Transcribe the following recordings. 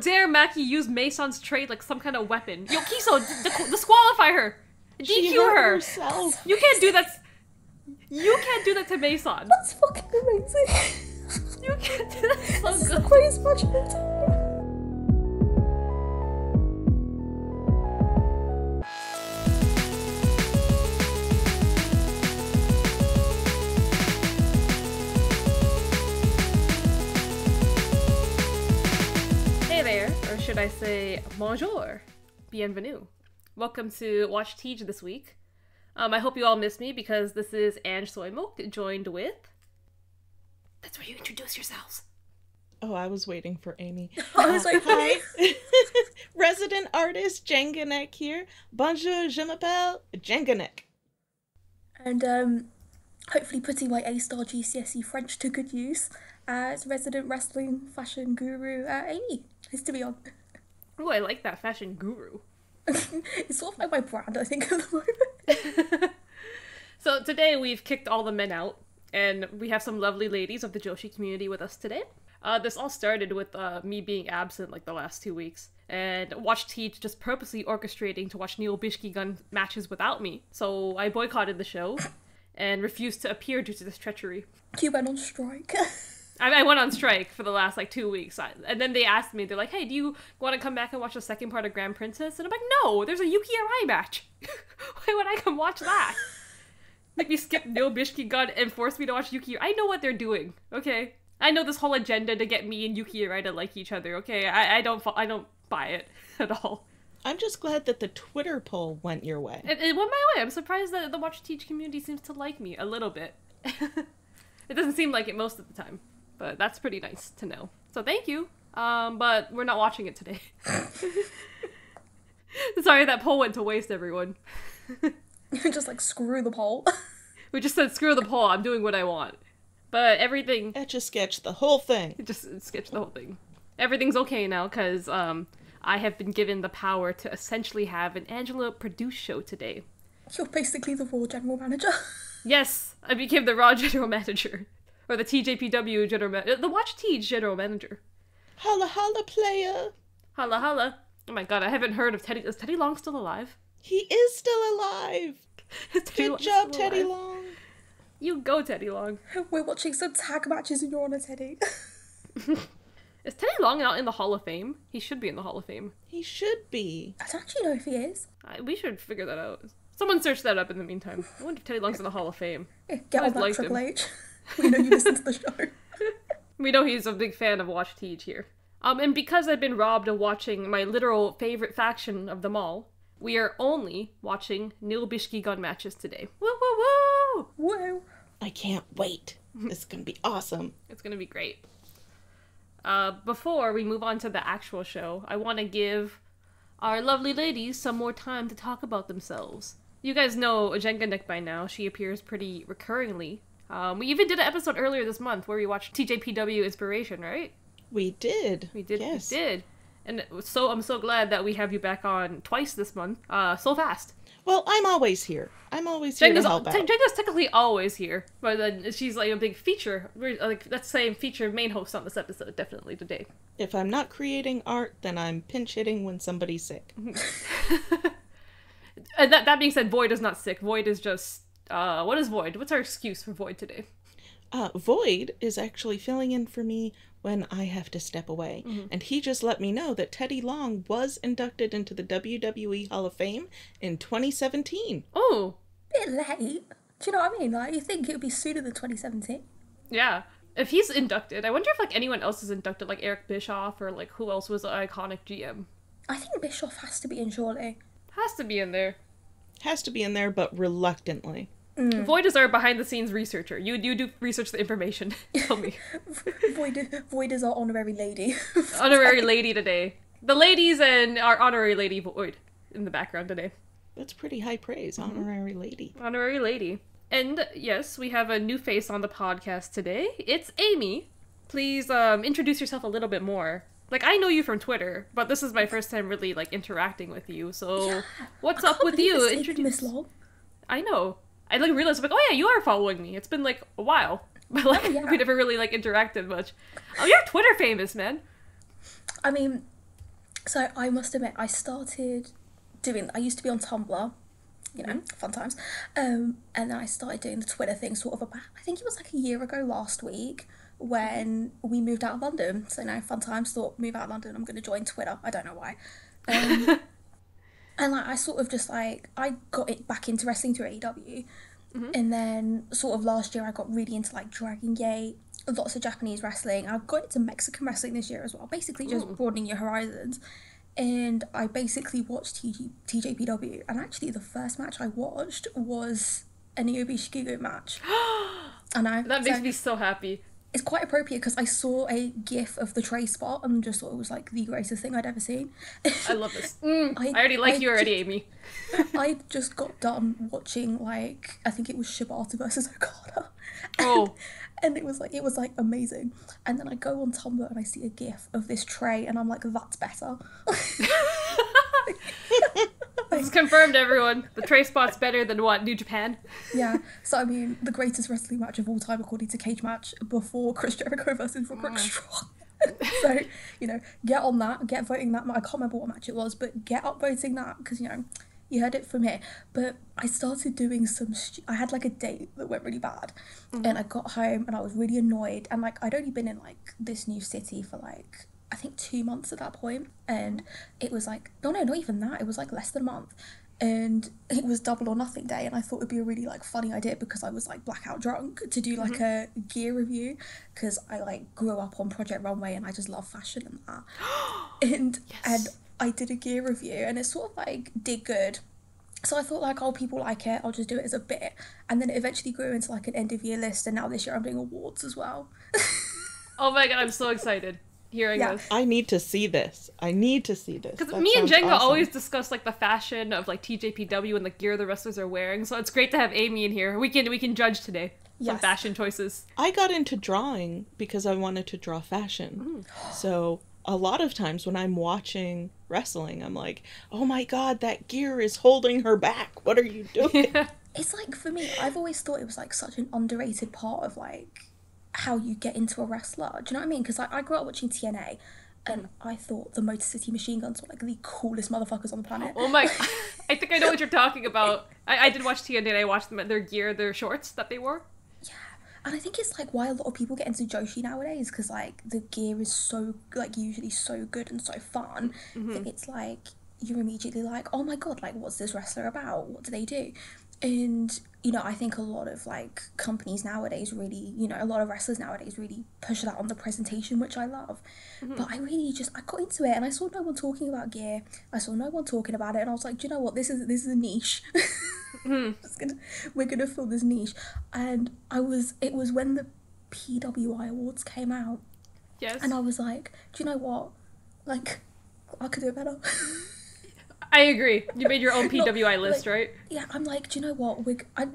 dare Maki use Mason's trait like some kind of weapon? Yo, Kiso, disqualify her! DQ her! Herself. You can't do that. You can't do that to Mason. That's fucking amazing. You can't do that. So This is the good. greatest match of all time. Hey there, or should I say bonjour, bienvenue. Welcome to Watch Teej this week. I hope you all missed me because this is Ange Soymok joined with... That's where you introduce yourselves. Oh, I was waiting for Amy. I was like, Hi. Resident artist Jenganek here. Bonjour, je m'appelle Jenganek. and hopefully putting my A-star GCSE French to good use as resident wrestling fashion guru Amy. Nice to be on. Oh, I like that fashion guru. It's sort of like my brand, I think, at the moment. So today we've kicked all the men out, and we have some lovely ladies of the Joshi community with us today. This all started with me being absent like the last 2 weeks, and Watch Teej just purposely orchestrating to watch Neo Bishikii gun matches without me. So I boycotted the show and refused to appear due to this treachery. You went on strike. I went on strike for the last like 2 weeks, and then they asked me, they're like, hey, do you want to come back and watch the second part of Grand Princess? And I'm like, no, there's a Yuki Arai match. Why would I come watch that? Make me skip Neo Bishikii gun and force me to watch Yuki. I know what they're doing, okay? I know this whole agenda to get me and Yuki Arai to like each other, okay? I don't buy it at all. I'm just glad that the Twitter poll went your way. It went my way. I'm surprised that the Watch Teach community seems to like me a little bit. It doesn't seem like it most of the time, but that's pretty nice to know. So thank you. But we're not watching it today. Sorry that poll went to waste, everyone. Just like, screw the poll. We just said, screw the poll, I'm doing what I want. But everything... Etch-a-sketch the whole thing. Just sketch the whole thing. Everything's okay now, because I have been given the power to essentially have an Angela-produced show today. You're basically the Raw General Manager. Yes, I became the Raw General Manager. Or the TJPW General Manager. The Watch Teej General Manager. Holla holla player. Holla holla. Oh my god, I haven't heard of Teddy... Is Teddy Long still alive? He is still alive. Good job, Teddy Long. You go, Teddy Long. We're watching some tag matches and you're on a Teddy. Is Teddy Long out in the Hall of Fame? He should be in the Hall of Fame. He should be. I don't actually know if he is. We should figure that out. Someone search that up in the meantime. I wonder if Teddy Long's in the Hall of Fame. Get on that, Triple H. We know you listen to the show. We know he's a big fan of Watch Teej here. And because I've been robbed of watching my literal favorite faction of them all, we are only watching Neo Bishikii gun matches today. Woo woo woo! Whoa. I can't wait. This is gonna be awesome. It's gonna be great. Before we move on to the actual show, I want to give our lovely ladies some more time to talk about themselves. You guys know Jenganek by now. She appears pretty recurringly. We even did an episode earlier this month where we watched TJPW Inspiration, right? We did. We Yes. did. And so I'm so glad that we have you back on twice this month. So fast. Well, I'm always here. I'm always here to help out. Jenga's technically always here, but then she's like a big feature. We're like, let's say feature main host on this episode, definitely today. If I'm not creating art, then I'm pinch hitting when somebody's sick. And that being said, Void is not sick. Void is just, what is Void? What's our excuse for Void today? Void is actually filling in for me when I have to step away. Mm-hmm. And he just let me know that Teddy Long was inducted into the WWE Hall of Fame in 2017. Oh. Bit late. Do you know what I mean? Like, you think it would be sooner than 2017? Yeah. If he's inducted, I wonder if like anyone else is inducted, like Eric Bischoff or like who else was an iconic GM. I think Bischoff has to be in, surely. Has to be in there. Has to be in there, but reluctantly. Mm. Void is our behind-the-scenes researcher. You do research the information. Tell me. Void is our honorary lady. Honorary lady today. The ladies and our honorary lady Void in the background today. That's pretty high praise, honorary lady. Honorary lady. And yes, we have a new face on the podcast today. It's Amy. Please introduce yourself a little bit more. Like, I know you from Twitter, but this is my first time really like interacting with you. So, what's up with you? Introduce. Long. I know. I like realized, I'm like, oh yeah, you are following me. It's been like a while, but like we never really like interacted much. Oh, you're Twitter famous, man. I mean, So I must admit, I used to be on Tumblr, fun times. And then I started doing the Twitter thing sort of about, I think it was like a year ago last week when we moved out of London. So now, fun times, thought, move out of London, I'm going to join Twitter. I don't know why. And like, I sort of just like, I got it back into wrestling through AEW. And then sort of last year I got really into like Dragon Gate, lots of Japanese wrestling. I got into Mexican wrestling this year as well, basically just broadening your horizons. And I basically watched TJPW, and actually the first match I watched was a Neo Bishikii match. I know. That makes me so happy. It's quite appropriate because I saw a gif of the tray spot and just thought it was like the greatest thing I'd ever seen. I love this. I already like you already, Amy. I just got done watching, like, I think it was Shibata versus Okada. Oh. And it was like amazing. And then I go on Tumblr and I see a gif of this tray and I'm like, that's better. It's confirmed, everyone. The tray spot's better than what? New Japan? Yeah. So, I mean, the greatest wrestling match of all time, according to Cage Match, before Chris Jericho versus Roderick Strong. So, get on that. Get voting that. I can't remember what match it was, but get up voting that because, you heard it from here. But I started doing I had like a date that went really bad. And I got home and I was really annoyed. And like, I'd only been in like this new city for like, I think 2 months at that point. And it was like, no, not even that. It was like less than a month. And it was Double or Nothing Day. And I thought it'd be a really like funny idea because I was like blackout drunk to do like a gear review. Because I like grew up on Project Runway and I just love fashion and that. And I did a gear review and it sort of like did good. So I thought like, oh, people like it, I'll just do it as a bit. And then it eventually grew into like an end of year list, and now this year I'm doing awards as well. Oh my god, I'm so excited hearing this. I need to see this. Because me and Jenga always discuss like the fashion of like TJPW and the gear the wrestlers are wearing, so it's great to have Amy in here. We can judge today. Some fashion choices. I got into drawing because I wanted to draw fashion. So a lot of times when I'm watching wrestling, I'm like, oh my god, that gear is holding her back. What are you doing? It's like, for me, I've always thought it was like such an underrated part of like how you get into a wrestler. Do you know what I mean? Because I grew up watching TNA and I thought the Motor City Machine Guns were like the coolest motherfuckers on the planet. Oh my, I think I know what you're talking about. I did watch TNA and I watched them at their gear, their shorts that they wore. Yeah. And I think it's like why a lot of people get into Joshi nowadays, because like the gear is so like usually so good and so fun that it's like you're immediately like, oh my god, like what's this wrestler about? What do they do? And I think a lot of like companies nowadays really, a lot of wrestlers nowadays really push that on the presentation, which I love. But I got into it and I saw no one talking about gear. I saw no one talking about it, and I was like, do you know what? This is a niche. We're gonna fill this niche. And it was when the PWI awards came out. Yes. And I was like, do you know what? Like, I could do it better. I agree. You made your own PWI list, like, right? Yeah, I'm like, do you know what?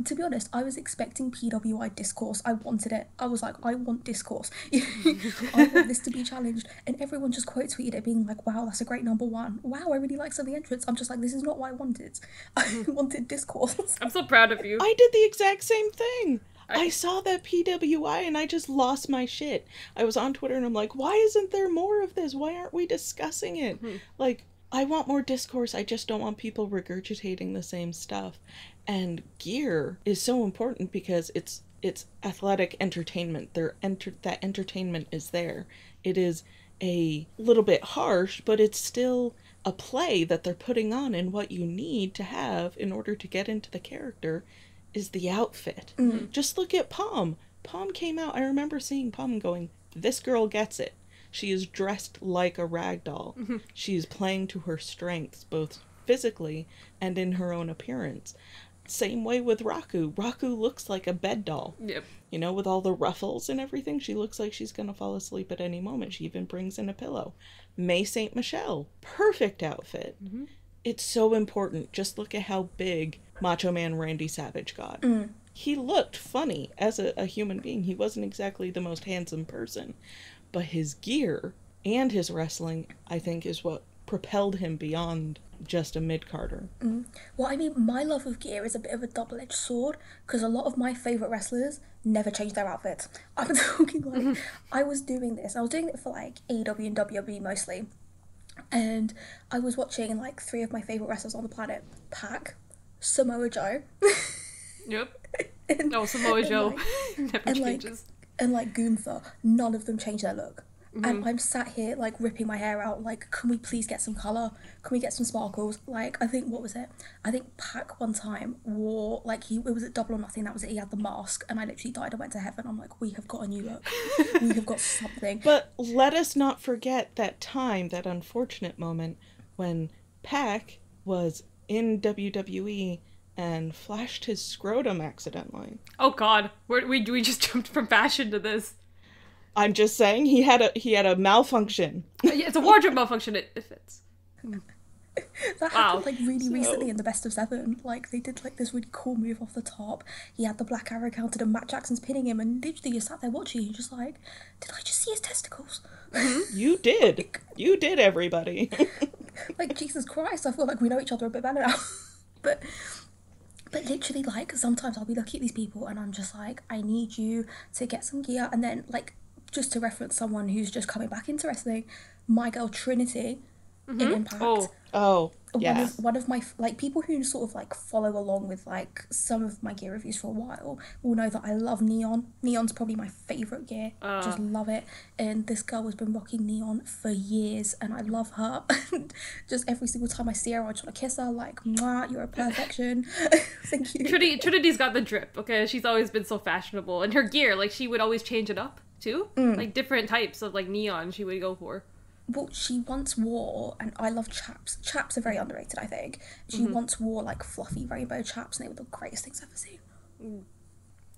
To be honest, I was expecting PWI discourse. I wanted it. I was like, I want discourse. I want this to be challenged. And everyone just quote tweeted it being like, wow, that's a great number one. Wow, I really like some of the entrants. I'm just like, this is not what I wanted. I wanted discourse. I'm so proud of you. I did the exact same thing. I saw that PWI and I just lost my shit. I was on Twitter and I'm like, why isn't there more of this? Why aren't we discussing it? Like, I want more discourse. I just don't want people regurgitating the same stuff. And gear is so important because it's athletic entertainment. That entertainment is there. It is a little bit harsh, but it's still a play that they're putting on, and what you need to have in order to get into the character is the outfit. Just look at Palm. Palm came out. I remember seeing Palm and going, this girl gets it. She is dressed like a rag doll. She is playing to her strengths, both physically and in her own appearance. Same way with Raku. Raku looks like a bed doll. Yep. With all the ruffles and everything, she looks like she's going to fall asleep at any moment. She even brings in a pillow. May St. Michelle. Perfect outfit. It's so important. Just look at how big Macho Man Randy Savage got. He looked funny as a human being. He wasn't exactly the most handsome person. But his gear and his wrestling, I think, is what propelled him beyond just a mid-carder. Well, I mean, my love of gear is a bit of a double-edged sword, because a lot of my favourite wrestlers never change their outfits. I'm talking like, I was doing it for like AEW and WWE mostly, And I was watching like 3 of my favourite wrestlers on the planet, Pac, Samoa Joe. Yep. and, No, Samoa Joe never and changes. and Gunther. None of them changed their look. And I'm sat here like ripping my hair out, like, can we please get some colour? Can we get some sparkles? Like, I think, what was it? I think Pac one time wore, like, it was at Double or Nothing, that was it, he had the mask, and I literally died, I went to heaven. I'm like, we have got a new look. We have got something. But let us not forget that time, that unfortunate moment, when Pac was in WWE and flashed his scrotum accidentally. Oh god, we just jumped from fashion to this. I'm just saying, he had a malfunction. Yeah, it's a wardrobe malfunction, it fits. That happened like really recently in the Best of 7. Like, they did like this really cool move off the top. He had the black arrow counted and Matt Jackson's pinning him, and literally you sat there watching and just like, did I just see his testicles? You did. You did, everybody. Like, Jesus Christ, I feel like we know each other a bit better now. But literally, like, sometimes I'll be looking at these people and I'm just like, I need you to get some gear. And then, like, just to reference someone who's just coming back into wrestling, my girl Trinity in Impact. Oh, yeah. One of my, like, people who sort of, like, follow along with, like, some of my gear reviews for a while will know that I love Neon. Neon's probably my favourite gear. Just love it. And this girl has been rocking Neon for years, and I love her. Just every single time I see her, I just want to kiss her, like, mwah, you're a perfection. Thank you. Trinity's got the drip, okay? She's always been so fashionable. And her gear, like, she would always change it up, too. Like, different types of, like, neon she would go for. Well, she once wore, and I love chaps. Chaps are very underrated, I think. She once wore, like, fluffy rainbow chaps, and they were the greatest things I've ever seen.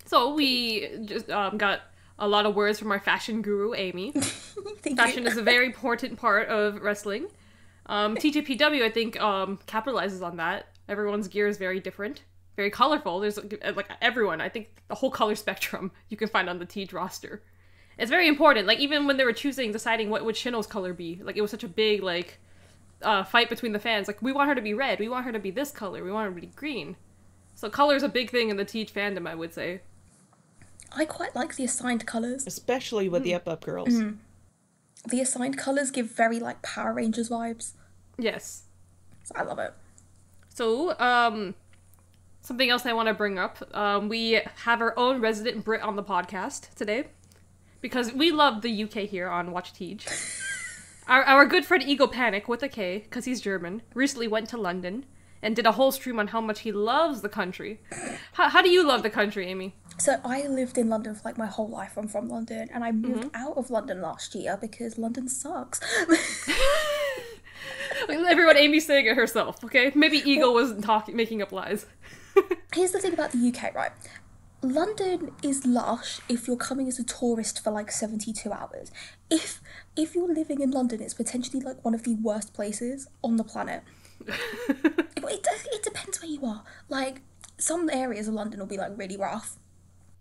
So we just got a lot of words from our fashion guru, Amy. Fashion is a very important part of wrestling. TJPW, I think, capitalizes on that. Everyone's gear is very different, very colorful. There's, like, everyone. I think the whole color spectrum you can find on the Teej roster. It's very important. Like, even when they were deciding what would Shino's color be, like, it was such a big, like, fight between the fans. Like, we want her to be red. We want her to be this color. We want her to be green. So color's a big thing in the Teej fandom, I would say. I quite like the assigned colours. Especially with the Up girls. The assigned colours give very, like, Power Rangers vibes. Yes. So I love it. So, something else I want to bring up. We have our own resident Brit on the podcast today. Because we love the UK here on Watch Teej. Our good friend Ego Panic, with a K, because he's German, recently went to London and did a whole stream on how much he loves the country. How do you love the country, Amy? So I lived in London for, like, my whole life. I'm from London, and I moved out of London last year because London sucks. Everyone, Amy's saying it herself, okay? Maybe Ego wasn't making up lies. Here's the thing about the UK, right? London is lush if you're coming as a tourist for like 72 hours. If you're living in London, it's potentially like one of the worst places on the planet. It depends where you are. Like, some areas of London will be like really rough.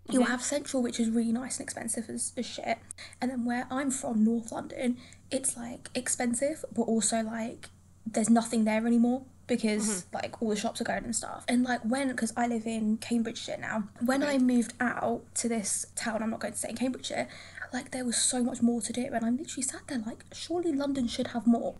You'll have Central, which is really nice and expensive as shit. And then where I'm from, North London, it's like expensive, but also like there's nothing there anymore. Because, like, all the shops are going and stuff. And, like, because I live in Cambridgeshire now, when I moved out to this town, I'm not going to say in Cambridgeshire, like, there was so much more to do. And I'm literally sat there like, surely London should have more.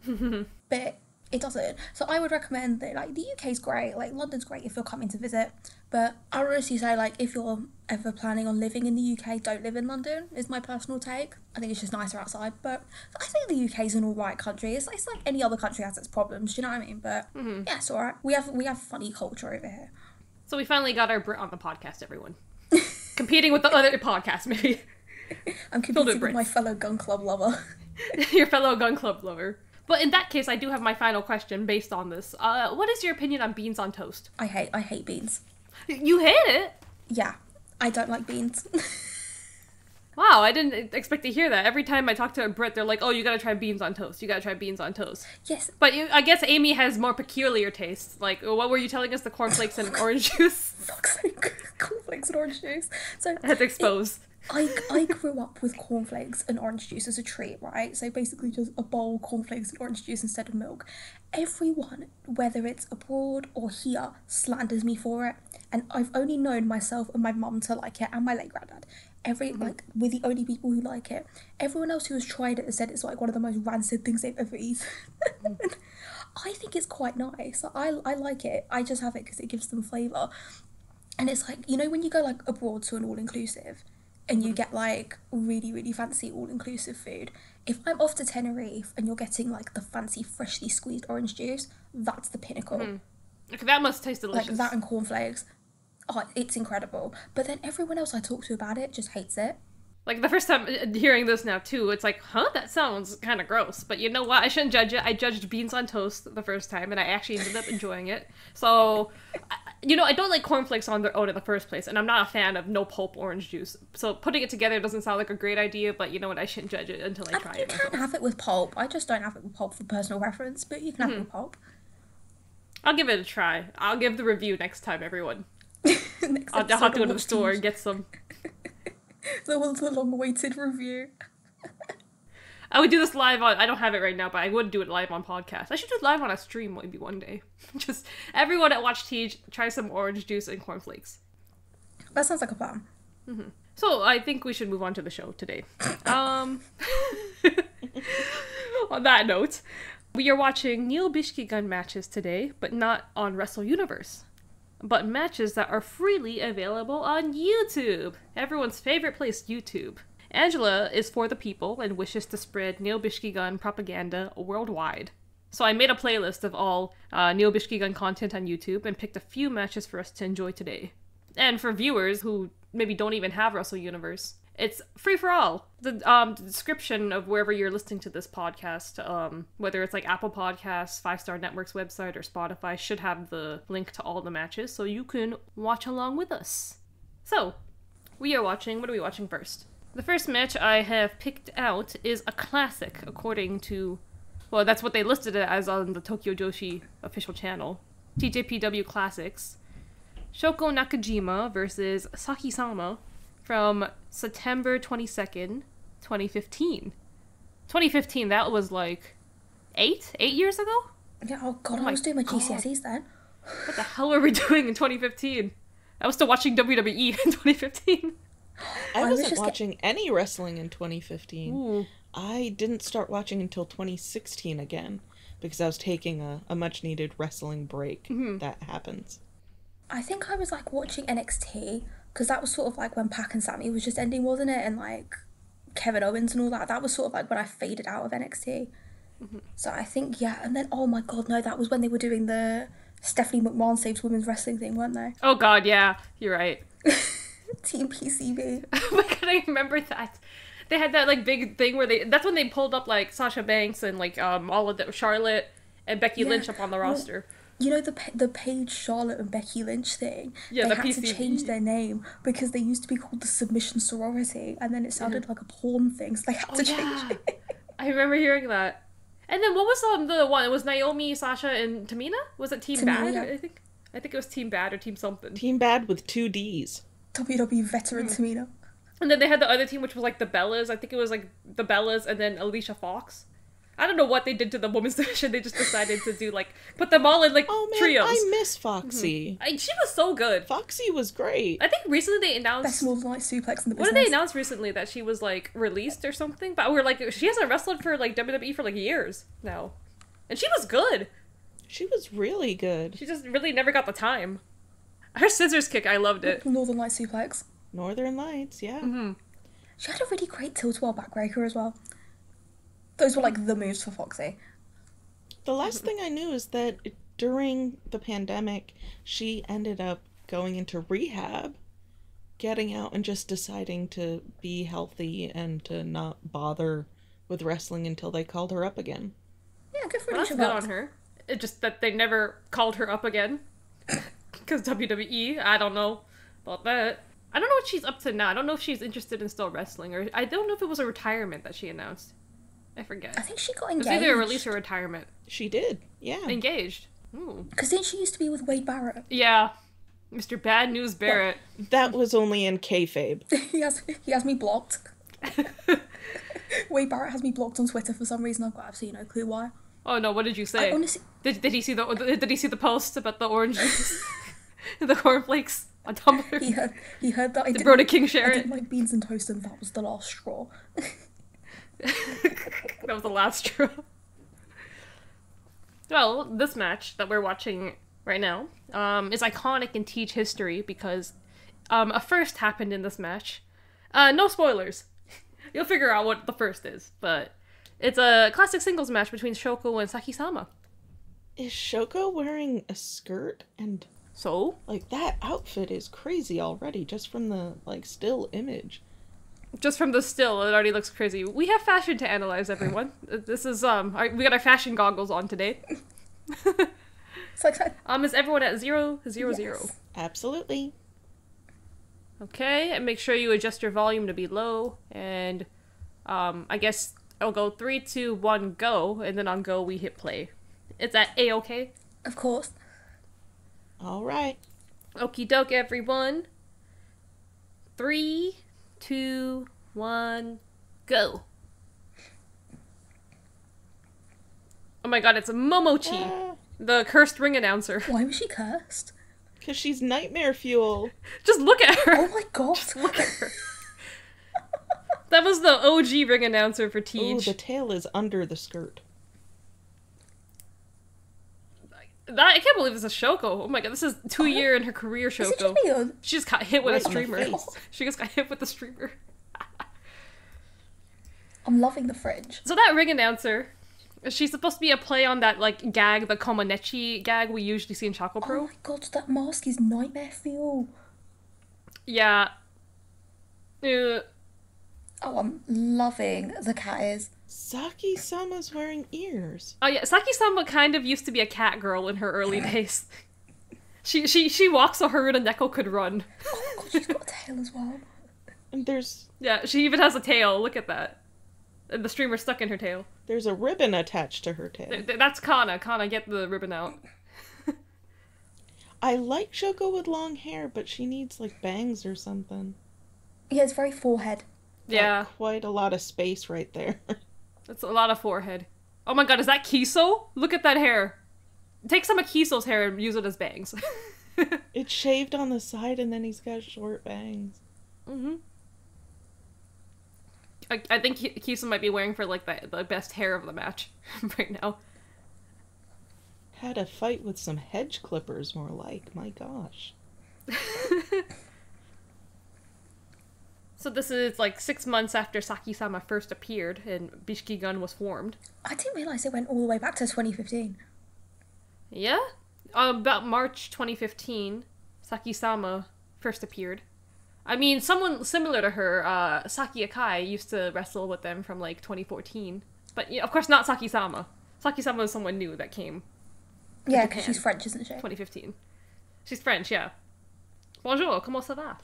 But it doesn't. So I would recommend that, like, the UK's great. Like, London's great if you're coming to visit. But I would honestly say, like, if you're ever planning on living in the UK, don't live in London, is my personal take. I think it's just nicer outside. But I think the UK's an alright country. It's like any other country has its problems, do you know what I mean? But yeah, it's alright. We have funny culture over here. So we finally got our Brit on the podcast, everyone. Competing with the other podcasts, maybe. I'm competing with my fellow gun club lover. Your fellow gun club lover. But in that case, I do have my final question based on this. What is your opinion on beans on toast? I hate beans. You hate it? Yeah, I don't like beans. Wow, I didn't expect to hear that. Every time I talk to a Brit, they're like, oh, you gotta try beans on toast. You gotta try beans on toast. Yes. But I guess Amy has more peculiar tastes. Like, what were you telling us? The cornflakes and orange juice? Fuck's sake, cornflakes and orange juice. So I had to expose. I grew up with cornflakes and orange juice as a treat, right? So basically just a bowl of cornflakes and orange juice instead of milk. Everyone, whether it's abroad or here, slanders me for it. And I've only known myself and my mum to like it, and my late granddad. Like, we're the only people who like it. Everyone else who has tried it has said it's like one of the most rancid things they've ever eaten. I think it's quite nice. I like it. I just have it because it gives them flavour. And it's like, you know, when you go like abroad to an all-inclusive and you get like really, really fancy all-inclusive food, if I'm off to Tenerife and you're getting like the fancy freshly squeezed orange juice, that's the pinnacle. Okay, that must taste delicious. Like that and cornflakes. Oh, it's incredible. But then everyone else I talk to about it just hates it. Like, the first time hearing this now, too, it's like, huh, that sounds kind of gross. But you know what? I shouldn't judge it. I judged beans on toast the first time, and I actually ended up enjoying it. So, you know, I don't like cornflakes on their own in the first place, and I'm not a fan of no-pulp orange juice. So putting it together doesn't sound like a great idea, but you know what? I shouldn't judge it until I try it myself. You can have it with pulp. I just don't have it with pulp for personal reference, but you can have it with pulp. I'll give it a try. I'll give the review next time, everyone. I'll have to go to the store and get some. That was a long-awaited review. I would do this live on... I don't have it right now, but I would do it live on podcast. I should do it live on a stream maybe one day. Just everyone at Watch Teej, try some orange juice and cornflakes. That sounds like a plan. So I think we should move on to the show today. On that note, we are watching Neo Bishikii Gun matches today, but not on Wrestle Universe. But matches that are freely available on YouTube. Everyone's favorite place, YouTube. Angela is for the people and wishes to spread Neo Bishikii Gun propaganda worldwide. So I made a playlist of all Neo Bishikii Gun content on YouTube and picked a few matches for us to enjoy today. And for viewers who maybe don't even have Wrestle Universe, it's free for all. The description of wherever you're listening to this podcast, whether it's like Apple Podcasts, 5 Star Network's website, or Spotify, should have the link to all the matches so you can watch along with us. So, what are we watching first? The first match I have picked out is a classic, according to, well, that's what they listed it as on the Tokyo Joshi official channel. TJPW Classics. Shoko Nakajima versus Saki-sama from September 22nd, 2015. 2015, that was like 8 years ago? Yeah, oh god, I was doing my GCSEs then. What the hell were we doing in 2015? I was still watching WWE in 2015. I wasn't watching any wrestling in 2015. Ooh. I didn't start watching until 2016 again, because I was taking a much-needed wrestling break. That happens. I think I was like watching NXT, because that was sort of like when Pac and Sammy was just ending, wasn't it? And like Kevin Owens and all that. That was sort of like when I faded out of NXT. So I think, yeah. And then, oh my god, no, that was when they were doing the Stephanie McMahon Saves Women's Wrestling thing, weren't they? Oh god, yeah. You're right. Team PCB. Oh my god, I remember that. They had that like big thing where that's when they pulled up like Sasha Banks and like all of the Charlotte and Becky Lynch up on the roster. You know the Paige, Charlotte and Becky Lynch thing? Yeah, they the had PCB. to change their name because they used to be called the Submission Sorority, and then it sounded like a porn thing, so they had to change it. I remember hearing that. And then what was the one? It was Naomi, Sasha, and Tamina? Was it Team Bad? Yeah. I think it was Team Bad or Team something. Team Bad with 2 Ds. WWE veteran Tamina. And then they had the other team, which was like the Bellas. I think it was like the Bellas and then Alicia Fox. I don't know what they did to the women's division. They just decided to do like put them all in like trios. I miss Foxy. She was so good. Foxy was great. I think recently they announced Best Northern Lights suplex in the business. What did they announce recently, that she was like released or something? But we're like, she hasn't wrestled for like WWE for like years now, and she was good. She was really good. She just really never got the time. Her scissors kick, I loved it. Northern Lights suplex. Northern Lights, yeah. She had a really great tilt-a-whirl backbreaker as well. Those were like the moves for Foxy. The last thing I knew is that during the pandemic, she ended up going into rehab, getting out and just deciding to be healthy and to not bother with wrestling until they called her up again. Yeah, good for Well, that's good on her. It just that they never called her up again. Because WWE, I don't know about that. I don't know what she's up to now. I don't know if she's interested in still wrestling, or I don't know if it was a retirement that she announced. I forget. I think she got It was engaged. either a release or retirement. She did, yeah. Engaged. Ooh. Because then she used to be with Wade Barrett. Yeah. Mr. Bad News Barrett. That was only in kayfabe. He has me blocked. Wade Barrett has me blocked on Twitter for some reason. I've got absolutely no clue why. Oh no, what did you say? I honestly... Did he see the post about the orange juice? The cornflakes on Tumblr? He heard that I did Brody King share I it? didn't like beans and toast, and that was the last straw. That was the last straw. Well, this match that we're watching right now is iconic in Teej history because a first happened in this match. No spoilers. You'll figure out what the first is, but it's a classic singles match between Shoko and Saki-sama. Is Shoko wearing a skirt? And so? Like, that outfit is crazy already, just from the, like, still image. Just from the still, it already looks crazy. We have fashion to analyze, everyone. This is, we got our fashion goggles on today. Is everyone at 0, 0, 0? Absolutely. Okay, and make sure you adjust your volume to be low, and, I guess I'll go 3, 2, 1, go, and then on go we hit play. Is that A-okay? Of course. Alright. Okie doke, everyone. 3, 2, 1, go. Oh my god, it's Momochi, the cursed ring announcer. Why was she cursed? Because she's nightmare fuel. Just look at her. Oh my god. Just look at her. That was the OG ring announcer for Teej. Ooh, the tail is under the skirt. I can't believe this is Shoko. Oh my god, this is 2-year in her career, Shoko. She just got hit with a streamer. She just got hit with a streamer. I'm loving the fringe. So that ring announcer, she's supposed to be a play on that, like, gag, the Komanechi gag we usually see in Choco Pro. Oh my god, that mask is nightmare fuel. Yeah. Oh, I'm loving the cat ears. Saki-sama's wearing ears. Oh yeah, Saki-sama kind of used to be a cat girl in her early days. She walks so her and Neko could run. Oh my god, she's got a tail as well. And there's... Yeah, she even has a tail, look at that. And the streamer's stuck in her tail. There's a ribbon attached to her tail. That's Kana. Kana, get the ribbon out. I like Shoko with long hair, but she needs, like, bangs or something. Yeah, it's very forehead. Yeah. Got quite a lot of space right there. That's a lot of forehead. Oh my god, is that Kiso? Look at that hair. Take some of Kiso's hair and use it as bangs. It's shaved on the side and then he's got short bangs. Mm-hmm. I think Kiso might be wearing for, like, the best hair of the match right now. Had a fight with some hedge clippers, more like. My gosh. So this is, like, 6 months after Saki-sama first appeared and Bishikii Gun was formed. I didn't realise it went all the way back to 2015. Yeah? About March 2015, Saki-sama first appeared. I mean, someone similar to her, Saki Akai, used to wrestle with them from, like, 2014. But, yeah, of course, not Saki-sama. Saki-sama was someone new that came. Yeah, because she's French, isn't she? 2015. She's French, yeah. Bonjour, comment ça va?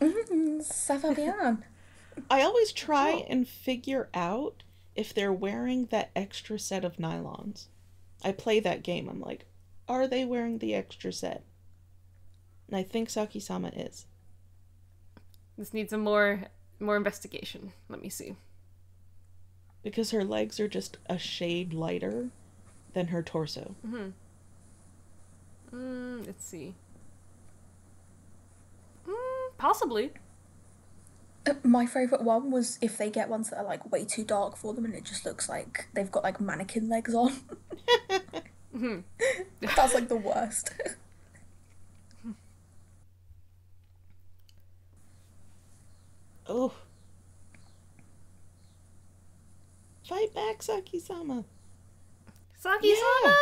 Ça va bien. I always try and figure out if they're wearing that extra set of nylons. I play that game. I'm like, are they wearing the extra set? And I think Saki-sama is. This needs a more investigation. Let me see. Because her legs are just a shade lighter than her torso. Let's see. Possibly. My favourite one was if they get ones that are, like, way too dark for them and it just looks like they've got, like, mannequin legs on. That's, like, the worst. Oh. Fight back, Saki-sama. Saki-sama! Yeah.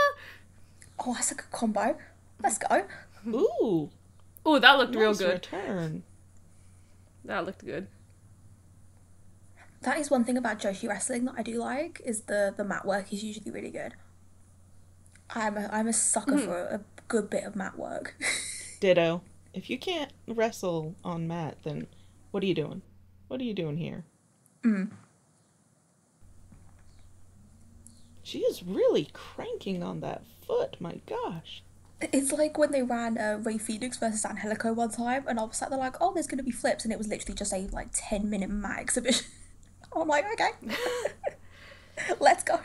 Oh, that's a good combo. Let's go. Ooh. Ooh, that looked Nice real good. Return. That looked good. That is one thing about Joshi wrestling that I do like, is the mat work is usually really good. I'm a sucker for a good bit of mat work. Ditto. If you can't wrestle on mat, then what are you doing? What are you doing here? She is really cranking on that foot, my gosh. It's like when they ran Ray Phoenix versus Angelico one time, and I was sat there like, oh, there's going to be flips, and it was literally just a like 10-minute mat exhibition. I'm like, okay, let's go.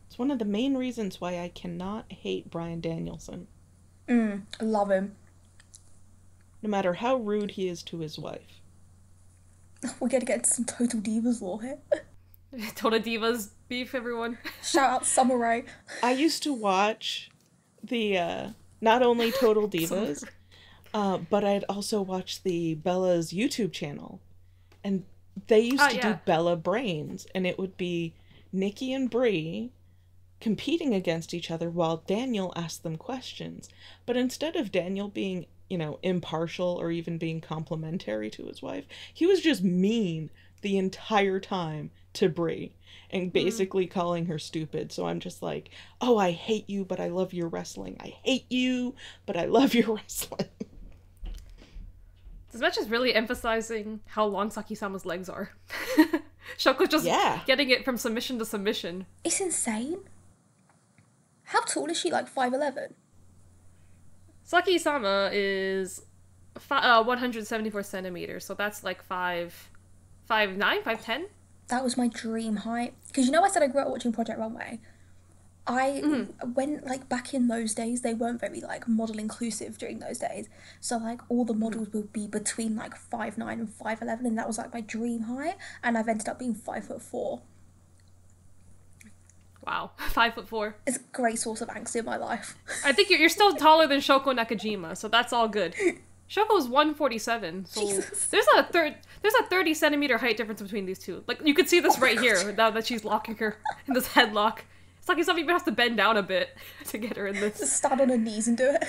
It's one of the main reasons why I cannot hate Bryan Danielson. Love him. No matter how rude he is to his wife. We're going to get into some Total Divas lore here. Total Divas beef, everyone. Shout out Summer Rae. I used to watch the, not only Total Divas, but I'd also watch the Bella's YouTube channel. And they used to do Bella Brains, and it would be Nikki and Brie competing against each other while Daniel asked them questions. But instead of Daniel being, you know, impartial or even being complimentary to his wife, he was just mean the entire time to Brie and basically calling her stupid. So I'm just like, oh, I hate you, but I love your wrestling. I hate you, but I love your wrestling. This match is really emphasizing how long Saki-sama's legs are. Shoko's just getting it from submission to submission. It's insane. How tall is she? Like 5'11"? Saki-sama is 174 centimeters, so that's like 5'9", 5'10". That was my dream height. Because you know I said I grew up watching Project Runway? When, like, back in those days, they weren't very, like, model inclusive during those days. So, like, all the models would be between, like, 5'9" and 5'11", and that was, like, my dream height. And I've ended up being 5'4". Wow, 5'4". It's a great source of angst in my life. I think you're still taller than Shoko Nakajima, so that's all good. Shoko's 147, so Jesus. there's a 30 centimeter height difference between these two. Like, you could see this right here, now that she's locking her in this headlock. Saki-sama even has to bend down a bit to get her in this. Just stand on her knees and do it.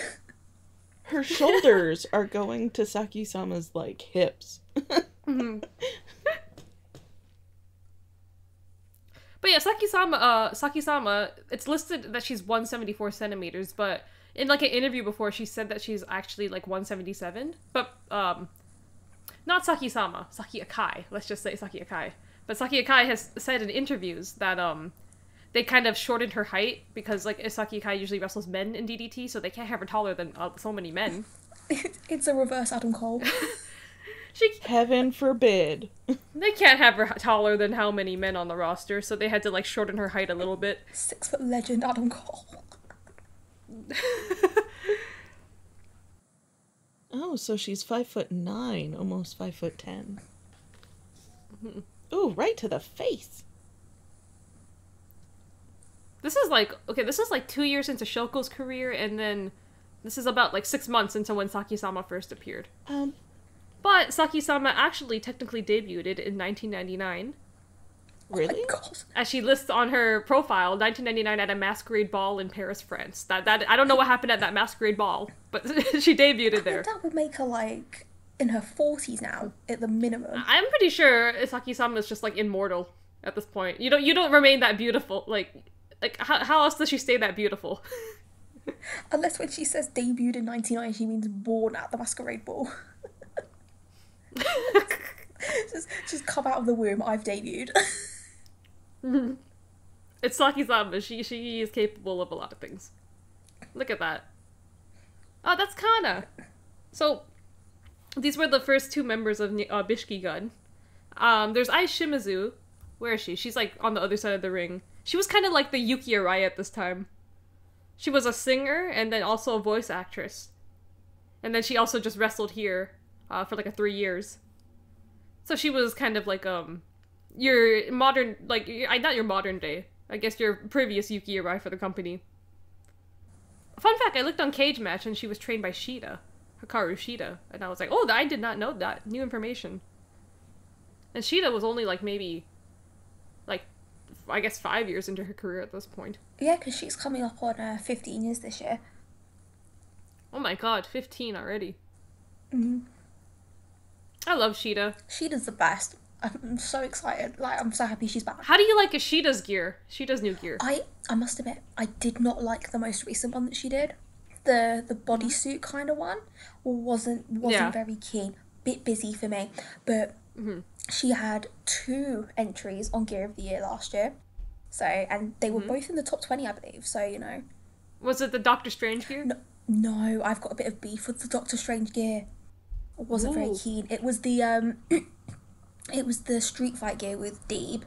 Her shoulders are going to Saki-sama's, like, hips. Mm-hmm. But yeah, Saki-sama, it's listed that she's 174 centimeters, but in, like, an interview before, she said that she's actually, like, 177. But, not Saki-sama, Saki Akai. Let's just say Saki Akai. But Saki Akai has said in interviews that, they kind of shortened her height because, like, Saki Akai usually wrestles men in DDT, so they can't have her taller than so many men. It's a reverse Adam Cole. Heaven forbid. They can't have her taller than how many men on the roster, so they had to, like, shorten her height a little bit. 6-foot legend Adam Cole. Oh, so she's 5'9", almost 5'10". Mm-hmm. Ooh, right to the face. This is like 2 years into Shoko's career, and then this is about like 6 months into when Saki-sama first appeared. But Saki-sama actually technically debuted in 1999. Really? Oh, as she lists on her profile, 1999 at a masquerade ball in Paris, France. That I don't know what happened at that masquerade ball, but she debuted there. That would make her like in her 40s now, at the minimum. I'm pretty sure Saki-sama is just like immortal at this point. You don't remain that beautiful. Like how else does she stay that beautiful? Unless when she says debuted in 99, she means born at the masquerade ball. just come out of the womb, I've debuted. It's Saki-sama. She is capable of a lot of things. Look at that. Oh, that's Kana. So, these were the first two members of Bishikii Gun. There's Ai Shimizu. Where is she? She's like on the other side of the ring. She was kind of like the Yuki Arai at this time. She was a singer and then also a voice actress. And then she also just wrestled here for like 3 years. So she was kind of like your modern, like, not your modern day, I guess your previous Yuki Arai for the company. Fun fact, I looked on Cage Match and she was trained by Shida, Hikaru Shida, and I was like, oh, I did not know that. New information. And Shida was only like maybe, like, I guess 5 years into her career at this point. Yeah, because she's coming up on 15 years this year. Oh my god, 15 already. Mm-hmm. I love Shida. Shida's the best. I'm so excited. Like, I'm so happy she's back. How do you like Shida's gear? Shida's new gear. I must admit, I did not like the most recent one that she did. The bodysuit kind of one wasn't very keen. Bit busy for me. But she had 2 entries on Gear of the Year last year. So, and they were both in the top 20, I believe. So, you know, Was it the Doctor Strange gear? No, I've got a bit of beef with the Doctor Strange gear. I wasn't very keen. It was the it was the Street Fight gear with Deeb,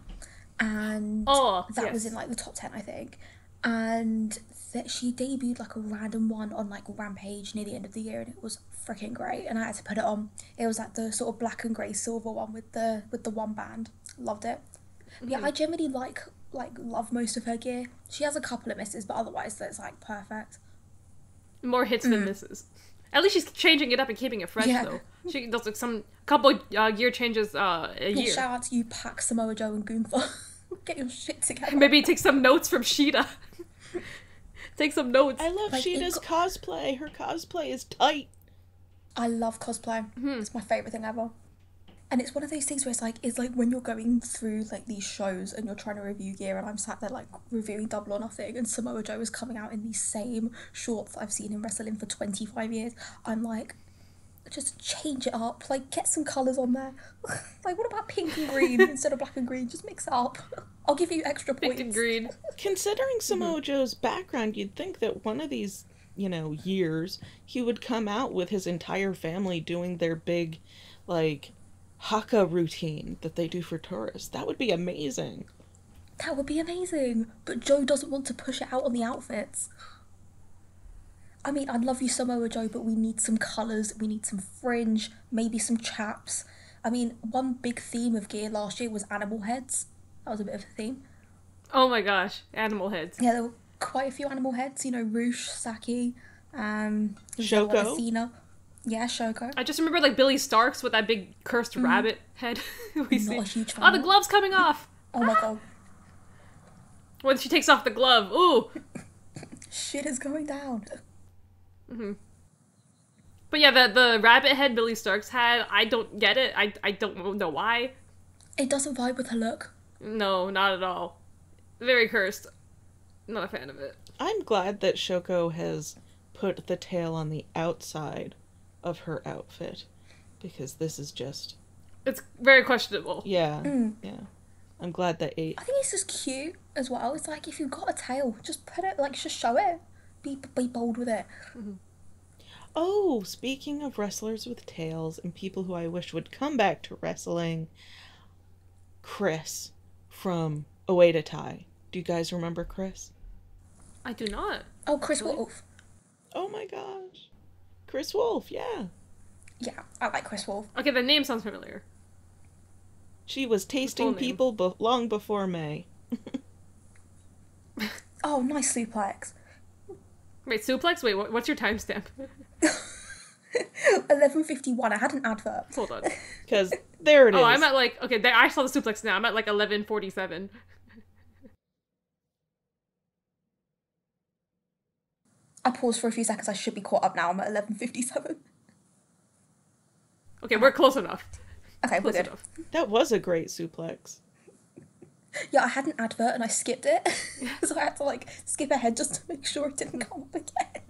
and that was in like the top 10, I think. And that she debuted like a random one on like Rampage near the end of the year, and it was freaking great. And I had to put it on. It was like the sort of black and grey silver one with the one band. Loved it. Yeah, I generally love most of her gear. She has a couple of misses, but otherwise that's like perfect. More hits than misses. At least she's changing it up and keeping it fresh, though. She does like some couple gear changes a year. Shout out to you, Pac, Samoa Joe, and Gunther. Get your shit together. Maybe take some notes from Sheeta. Take some notes. I love Sheeta's cosplay. Her cosplay is tight. I love cosplay. It's my favourite thing ever. And it's one of those things where it's like when you're going through like these shows and you're trying to review gear, and I'm sat there like reviewing Double or Nothing, and Samoa Joe is coming out in these same shorts I've seen him wrestling for 25 years. I'm like, just change it up, like get some colours on there. Like, what about pink and green instead of black and green? Just mix it up. I'll give you extra points. Pink and green. Considering Samoa Joe's background, you'd think that one of these, years, he would come out with his entire family doing their big, like, haka routine that they do for tourists. That would be amazing. That would be amazing. But Joe doesn't want to push it out on the outfits. I mean, I'd love you, Samoa Joe, but we need some colours, we need some fringe, maybe some chaps. I mean, one big theme of gear last year was animal heads. That was a bit of a theme. Oh my gosh, animal heads. Yeah, there were quite a few animal heads. Roosh, Saki, Shoko. Athena. Yeah, Shoko. I just remember like Billy Starks with that big cursed rabbit head. A huge fan. Oh, the glove's coming off. Oh my god. When she takes off the glove, ooh. Shit is going down. But yeah, the rabbit head Billy Starks had, I don't get it. I don't know why. It doesn't vibe with her look. No, not at all. Very cursed. Not a fan of it. I'm glad that Shoko has put the tail on the outside of her outfit, because this is just... It's very questionable. Yeah, yeah. I'm glad that I think it's just cute as well. It's like, if you've got a tail, just put it, like, just show it. Be bold with it. Oh, speaking of wrestlers with tails and people who I wish would come back to wrestling, Chris from Oedo Tai. Do you guys remember Chris? I do not. Oh, Chris Wolf. Oh my gosh. Chris Wolf, yeah. Yeah, I like Chris Wolf. Okay, the name sounds familiar. She was tasting people long before May. Oh, nice suplex. Wait, suplex? Wait, what's your timestamp? 11:51. I had an advert. Hold on. Because there it is. Oh, I'm at like, okay, I saw the suplex now. I'm at like 11:47. I paused for a few seconds. I should be caught up now. I'm at 11:57. Okay, we're close enough. Okay, we're good. Enough. That was a great suplex. Yeah, I had an advert and I skipped it. So I had to like skip ahead just to make sure it didn't come up again.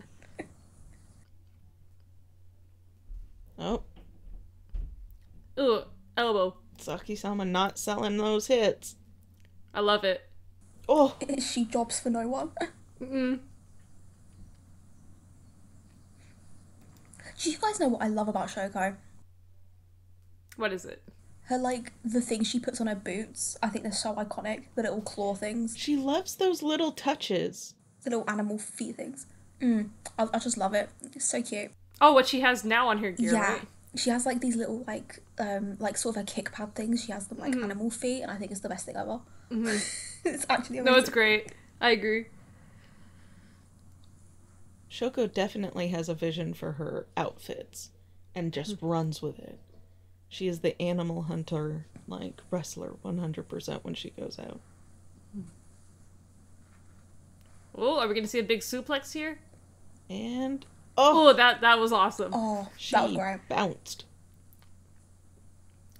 Oh. Ooh, elbow. Saki-sama not selling those hits. I love it. Oh. She jobs for no one. Do you guys know what I love about Shoko? What is it? Her, like, the things she puts on her boots. I think they're so iconic. The little claw things. She loves those little touches. The little animal feet things. I just love it. It's so cute. Oh, what she has now on her gear, Yeah. right? She has, like, these little, like sort of her kick pad things. She has them, like, animal feet, and I think it's the best thing ever. It's actually amazing. No, it's great. I agree. Shoko definitely has a vision for her outfits and just runs with it. She is the animal hunter, like, wrestler 100% when she goes out. Oh, are we going to see a big suplex here? And... Oh, that was awesome. Oh, she that was great. Bounced.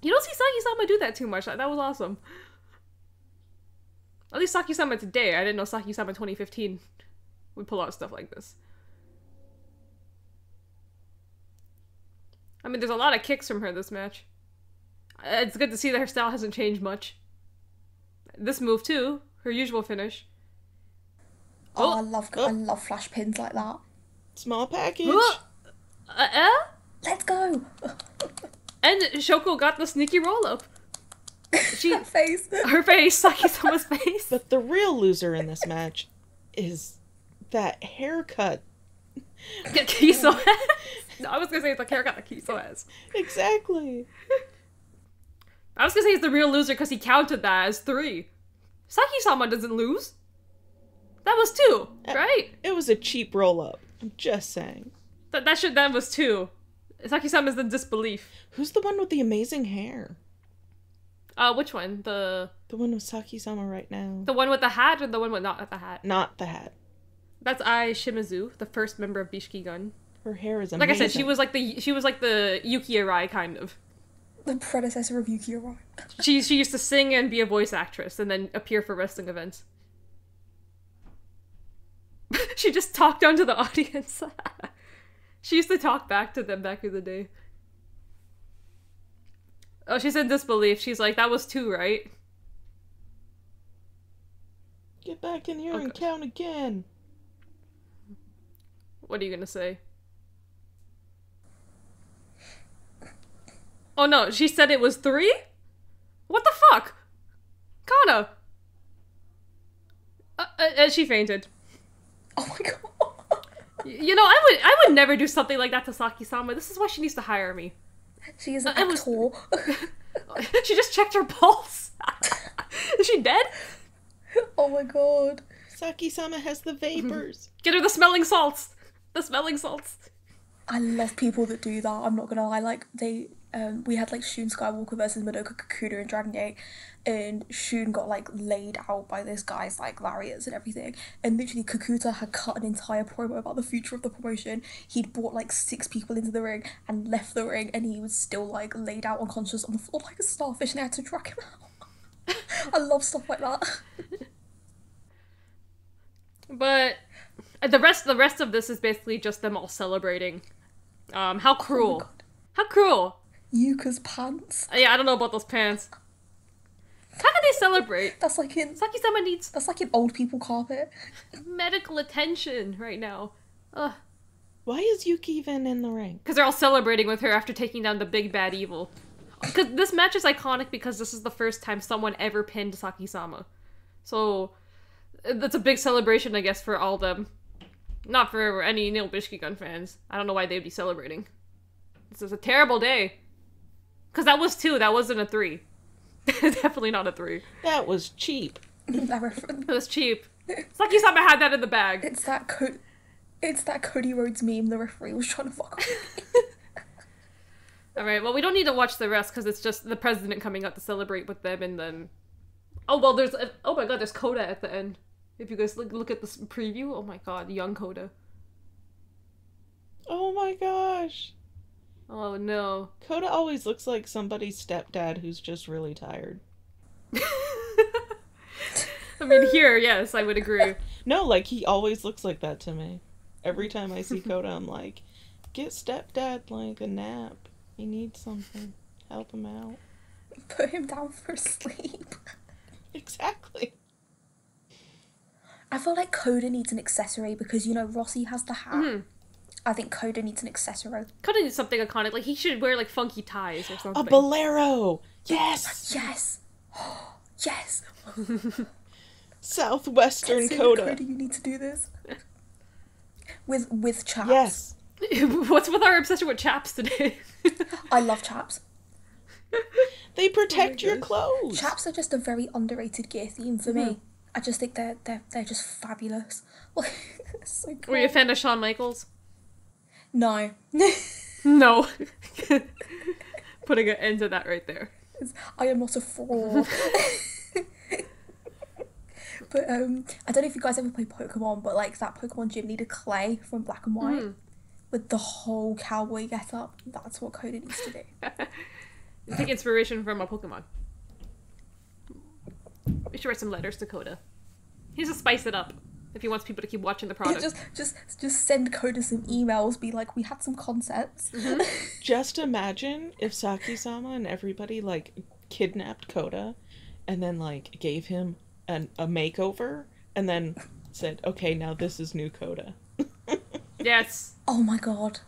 You don't see Saki-sama do that too much. That was awesome. At least Saki-sama today. I didn't know Saki-sama 2015 would pull out stuff like this. I mean, there's a lot of kicks from her this match. It's good to see that her style hasn't changed much. This move, too. Her usual finish. Oh, Oh. I love flash pins like that. Small package. Let's go. And Shoko got the sneaky roll up. That face. Her face, Saki-sama's face. But the real loser in this match is that haircut. Kiso has. No, I was gonna say it's the haircut that Kiso has. Exactly. I was gonna say he's the real loser because he counted that as 3. Saki-sama doesn't lose. That was 2, right? It was a cheap roll up. I'm just saying. That was 2. Saki-sama's in disbelief. Who's the one with the amazing hair? Which one? The one with Saki-sama right now. one with the hat or the one with not the hat? Not the hat. That's Ai Shimizu, the first member of Bishikii Gun. Her hair is amazing. Like I said, she was like the Yuki Arai kind of. The predecessor of Yuki Arai. She used to sing and be a voice actress and then appear for wrestling events. She just talked down to the audience. She used to talk back to them back in the day. Oh, she's in disbelief. She's like, that was 2, right? Get back in here and Okay. count again. What are you gonna say? Oh no, she said it was 3? What the fuck? Kana! And she fainted. Oh my god. You know, I would never do something like that to Saki-sama. This is why she needs to hire me. She is an It was- actor. She just checked her pulse. Is she dead? Oh my god. Saki-sama has the vapors. Get her the smelling salts. The smelling salts. I love people that do that. I'm not gonna lie. Like we had like Shun Skywalker versus Madoka Kakuta in Dragon Gate, and Shun got like laid out by this guy's like lariats and everything. And literally, Kakuta had cut an entire promo about the future of the promotion. He'd brought like 6 people into the ring and left the ring, and he was still like laid out unconscious on the floor like a starfish, and they had to drag him out. I love stuff like that. But the rest of this is basically just them all celebrating. How cruel. Oh my god. How cruel. Yuka's pants. Yeah, I don't know about those pants. How can they celebrate? That's like in old people carpet. Medical attention right now. Ugh. Why is Yuki even in the ring? Because they're all celebrating with her after taking down the big bad evil. Because this match is iconic because this is the first time someone ever pinned Saki-sama. So, that's a big celebration, I guess, for all of them. Not for any Bishikii Gun fans. I don't know why they'd be celebrating. This is a terrible day. Because that was 2, that wasn't a 3. Definitely not a 3. That was cheap. That reference. It was cheap. Saki-sama had that in the bag. It's that Cody Rhodes meme the referee was trying to fuck with me. Alright, well, we don't need to watch the rest because it's just the president coming out to celebrate with them and then... Oh, well, oh my god, there's Coda at the end. If you guys look at this preview, oh my god, young Coda. Oh my gosh. Oh no. Coda always looks like somebody's stepdad who's just really tired. I mean, here, yes, I would agree. No, like, he always looks like that to me. Every time I see Coda, I'm like, get stepdad, like, a nap. He needs something. Help him out. Put him down for sleep. Exactly. I feel like Coda needs an accessory because, you know, Rossi has the hat. Mm-hmm. I think Coda needs an accessory. Coda needs something iconic. Like, he should wear, like, funky ties or something. A bolero! Yes! Yes! Yes! Southwestern Seriously, Coda. you need to do this. With chaps. Yes. What's with our obsession with chaps today? I love chaps. They protect Oh my your gosh. clothes. Chaps are just a very underrated gear theme for me. I just think they're just fabulous. So cool. Were you a fan of Shawn Michaels? No. No. Putting an end to that right there. I am not a fraud. But I don't know if you guys ever play Pokemon, but like that Pokemon gym leader Clay from Black and White with the whole cowboy get up. That's what Coda needs to do. Take inspiration from a Pokemon. We should write some letters to Coda. He needs to spice it up if he wants people to keep watching the product. Just send Coda some emails. Be like, we had some concepts. Just imagine if Saki-sama and everybody, like, kidnapped Coda and then, like, gave him a makeover and then said, okay, now this is new Coda. Yes. Oh my god.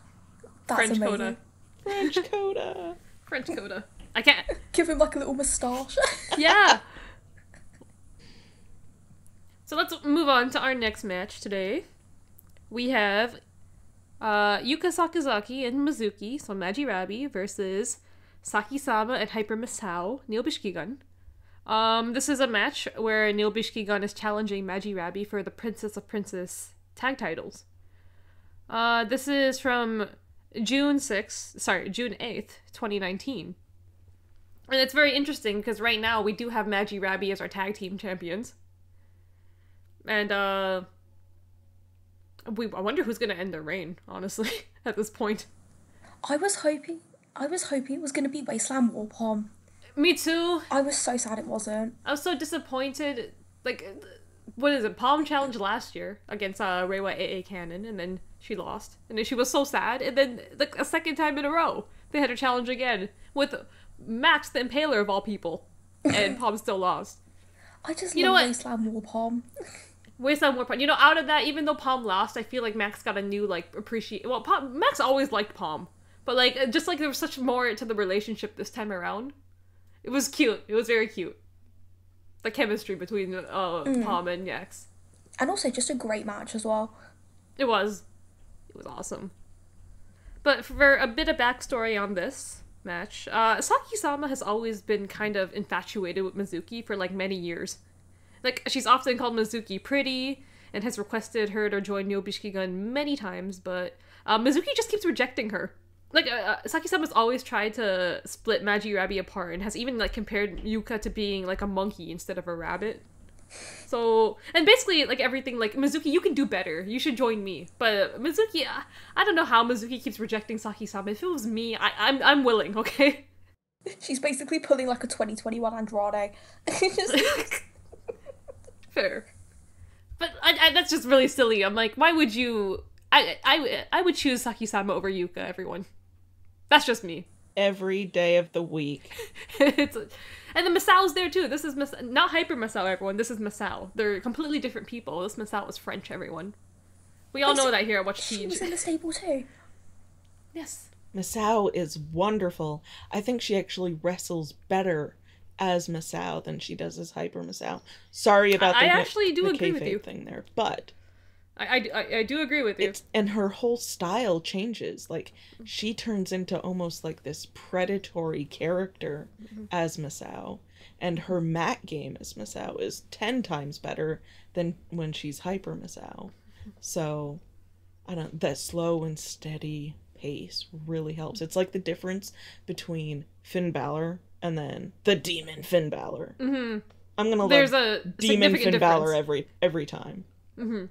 That's French amazing. Coda. French Coda. French Coda. I can't. Give him like a little moustache. Yeah. So let's move on to our next match today. We have Yuka Sakazaki and Mizuki, so Magi Rabi, versus Saki-sama and Hyper Misao, Neil Bishikii. This is a match where Neil Bishikii is challenging Magi Rabi for the Princess of Princess tag titles. This is from June 8th, 2019. And it's very interesting because right now we do have Magi Rabi as our tag team champions. And I wonder who's gonna end their reign, honestly, at this point. I was hoping it was going to be Wasteland War Palm. Me too. I was so sad it wasn't. I was so disappointed. Like, what is it? Palm challenged last year against Reiwa AA Cannon, and then she lost. And then she was so sad. And then, like, a second time in a row, they had her challenge again with Max the Impaler of all people. And Palm still lost. I just You know love what? Wasteland War Palm. Wasteland War Palm. You know, out of that, even though Palm lost, I feel like Max got a new, like, Well, Max always liked Palm. But, like, just like there was such more to the relationship this time around. It was cute. It was very cute. The chemistry between Palm and Yax. And also just a great match as well. It was. It was awesome. But for a bit of backstory on this match, Saki-sama has always been kind of infatuated with Mizuki for, like, many years. Like, she's often called Mizuki pretty, and has requested her to join Neo Bishikii many times, but Mizuki just keeps rejecting her. Like, Saki-sama's always tried to split Magi Rabi apart, and has even, like, compared Yuka to being, like, a monkey instead of a rabbit. So, and basically, like, everything, like, Mizuki, you can do better. You should join me. But Mizuki, I don't know how Mizuki keeps rejecting Saki-sama. If it was me, I'm willing, okay? She's basically pulling like a 2021 Andrade. Just... Fair. But that's just really silly. I'm like, why would you... I would choose Saki-sama over Yuka, everyone. That's just me. Every day of the week. And the Masao's there too. This is not Hyper Masao, everyone. This is Masao. They're completely different people. This Masao is French, everyone. We all know that here at Watch Teej. She was in the stable too. Yes. Masao is wonderful. I think she actually wrestles better as Masao than she does as Hyper Masao. Sorry about I actually do agree with you thing there, but I do agree with you. And her whole style changes. Like, she turns into almost like this predatory character as Masao. And her mat game as Masao is 10 times better than when she's Hyper Masao. So, that slow and steady pace really helps. It's like the difference between Finn Balor and then the Demon Finn Balor. Mm-hmm. I'm gonna There's love a Demon Finn difference. Balor every time. Mm-hmm.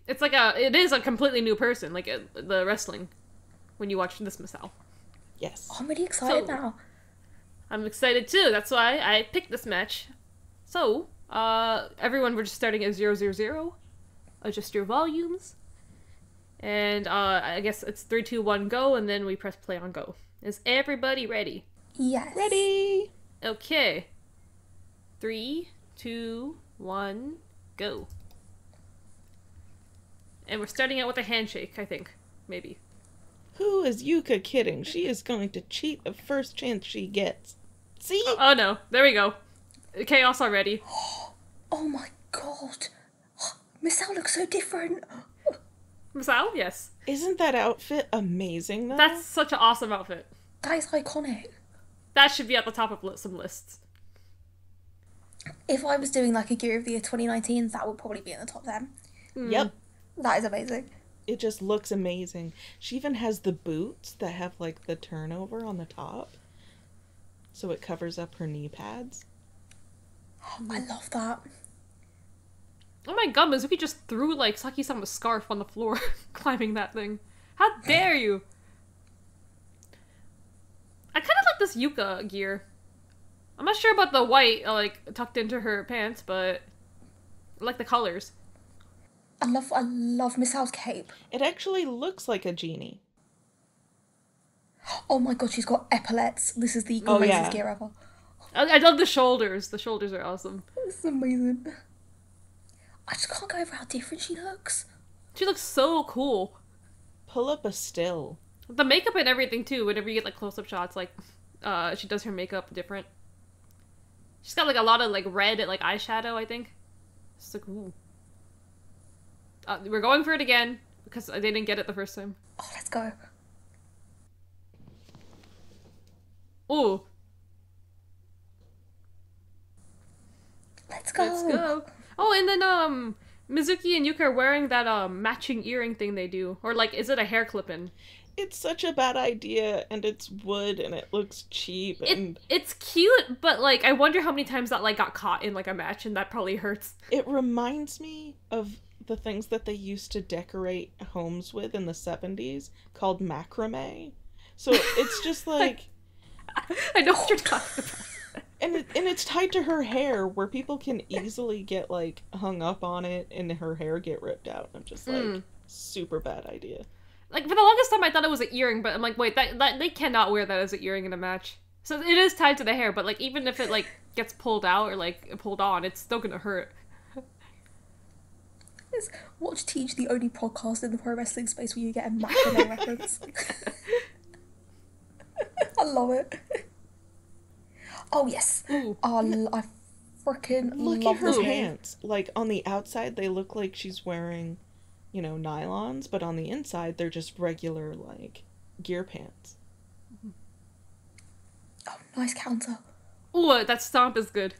It's like it is a completely new person, like the wrestling, when you watch this Masao. Yes. I'm really excited now. I'm excited too. That's why I picked this match. So, everyone, we're just starting at 000. Adjust your volumes. And I guess it's 3, 2, 1, go, and then we press play on go. Is everybody ready? Yes. Ready? Okay. 3, 2, 1, go. And we're starting out with a handshake, I think. Maybe. Who is Yuka kidding? She is going to cheat the first chance she gets. See? Oh no, there we go. Chaos already. Oh my god. Misao looks so different. Masao? Yes. Isn't that outfit amazing, though? That's such an awesome outfit. That is iconic. That should be at the top of some lists. If I was doing like a Gear of the Year 2019, that would probably be in the top 10. Yep. That is amazing. It just looks amazing. She even has the boots that have, like, the turnover on the top. So it covers up her knee pads. I love that. Oh my god, Mizuki just threw, like, Saki-sama's scarf on the floor, climbing that thing. How dare you! I kind of like this Yuka gear. I'm not sure about the white, like, tucked into her pants, but I like the colors. I love Misao's cape. It actually looks like a genie. Oh my god, she's got epaulets. This is the greatest gear ever. I love the shoulders. The shoulders are awesome. It's amazing. I just can't go over how different she looks. She looks so cool. Pull up a still. The makeup and everything too. Whenever you get like close-up shots, like she does her makeup different. She's got like a lot of like red like eyeshadow, I think. It's like, ooh. We're going for it again because they didn't get it the first time. Oh, let's go. Ooh. Let's go. Let's go. Oh, and then Mizuki and Yuka are wearing that matching earring thing they do, or like, is it a hair clip-in? It's such a bad idea, and it's wood, and it looks cheap, and... It's cute, but, like, I wonder how many times that, like, got caught in, like, a match, and that probably hurts. It reminds me of the things that they used to decorate homes with in the 70s, called macrame. So it's just, like... I know what you're talking about. And it's tied to her hair, where people can easily get, like, hung up on it, and her hair get ripped out. I'm just like, super bad idea. Like, for the longest time, I thought it was an earring, but I'm like, wait, that they cannot wear that as an earring in a match. So it is tied to the hair, but, like, even if it, like, gets pulled out or, like, pulled on, it's still gonna hurt. Watch Teej, the only podcast in the pro wrestling space where you get a macrame reference. I love it. Oh, yes. Ooh. Oh, I freaking Look love at her this pants. Like, on the outside, they look like she's wearing... you know, nylons, but on the inside, they're just regular, like, gear pants. Oh, nice counter. Ooh, that stomp is good.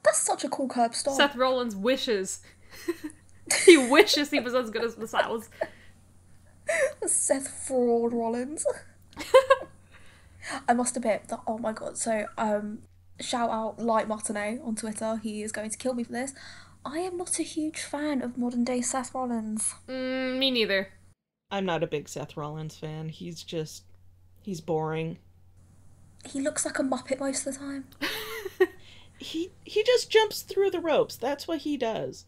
That's such a cool curb stomp. Seth Rollins wishes. He wishes he was as good as Masao. Seth Fraud Rollins. I must admit that, oh my god, so, shout out Light Martinet on Twitter, he is going to kill me for this. I am not a huge fan of modern day Seth Rollins. Me neither. I'm not a big Seth Rollins fan. He's boring. He looks like a Muppet most of the time. He just jumps through the ropes. That's what he does.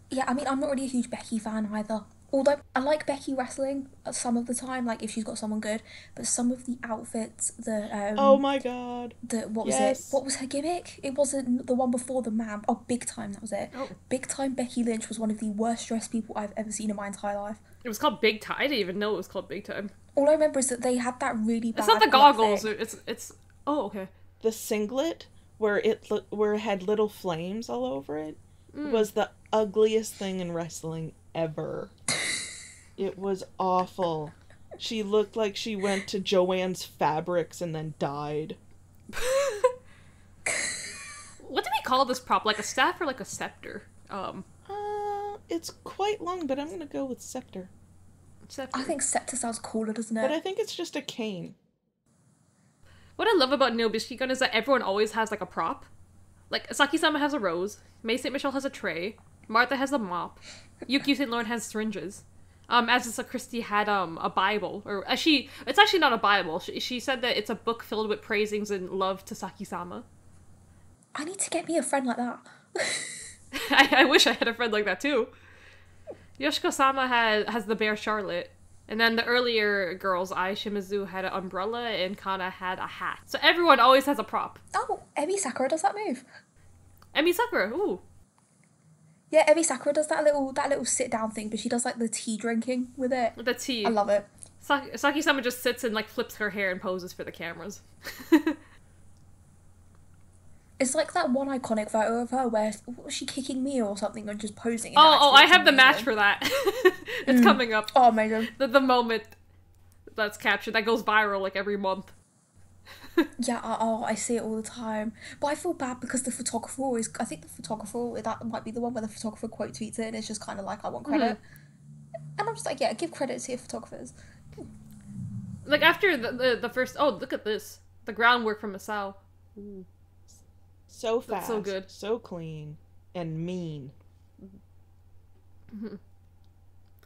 Yeah, I mean, I'm not really a huge Becky fan either. Although, I like Becky wrestling some of the time, like, if she's got someone good. But some of the outfits, oh my god. What was it? What was her gimmick? It wasn't the one before the man. Oh, Big Time, that was it. Oh. Big Time Becky Lynch was one of the worst dressed people I've ever seen in my entire life. It was called Big Time. I didn't even know it was called Big Time. All I remember is that they had that really bad... It's not the goggles. It's... Oh, okay. The singlet, where it had little flames all over it, was the ugliest thing in wrestling ever. It was awful. She looked like she went to Joanne's Fabrics and then died. What do we call this prop? Like a staff or like a scepter? It's quite long, but I'm gonna go with scepter. I think scepter sounds cooler, doesn't it? But I think it's just a cane. What I love about Neo Bishikii is that everyone always has like a prop. Like Saki-sama has a rose, May St. Michelle has a tray, Martha has a mop, Yuki St. Lauren has syringes. Azisa Christie had a Bible, or it's actually not a Bible. She said that it's a book filled with praisings and love to Saki-sama. I need to get me a friend like that. I wish I had a friend like that too. Yoshiko-sama has the bear Charlotte, and then the earlier girls, Ai Shimizu had an umbrella and Kana had a hat. So everyone always has a prop. Oh, Emi Sakura does that move. Emi Sakura, ooh. Yeah, Emi Sakura does that little sit down thing, but she does like the tea drinking with it. The tea. I love it. Saki-sama just sits and like flips her hair and poses for the cameras. It's like that one iconic photo of her where was she kicking me or something or just posing. I have the match for that. It's coming up. Oh, amazing. The moment that's captured that goes viral like every month. Yeah, I see it all the time. But I feel bad because the photographer always... I think the photographer, that might be the one where the photographer quote tweets it and it's just kind of like, I want credit. And I'm just like, yeah, give credit to your photographers. Like, after the first... Oh, look at this. The groundwork from Masao. Ooh. So fast. That's so good. So clean. And mean.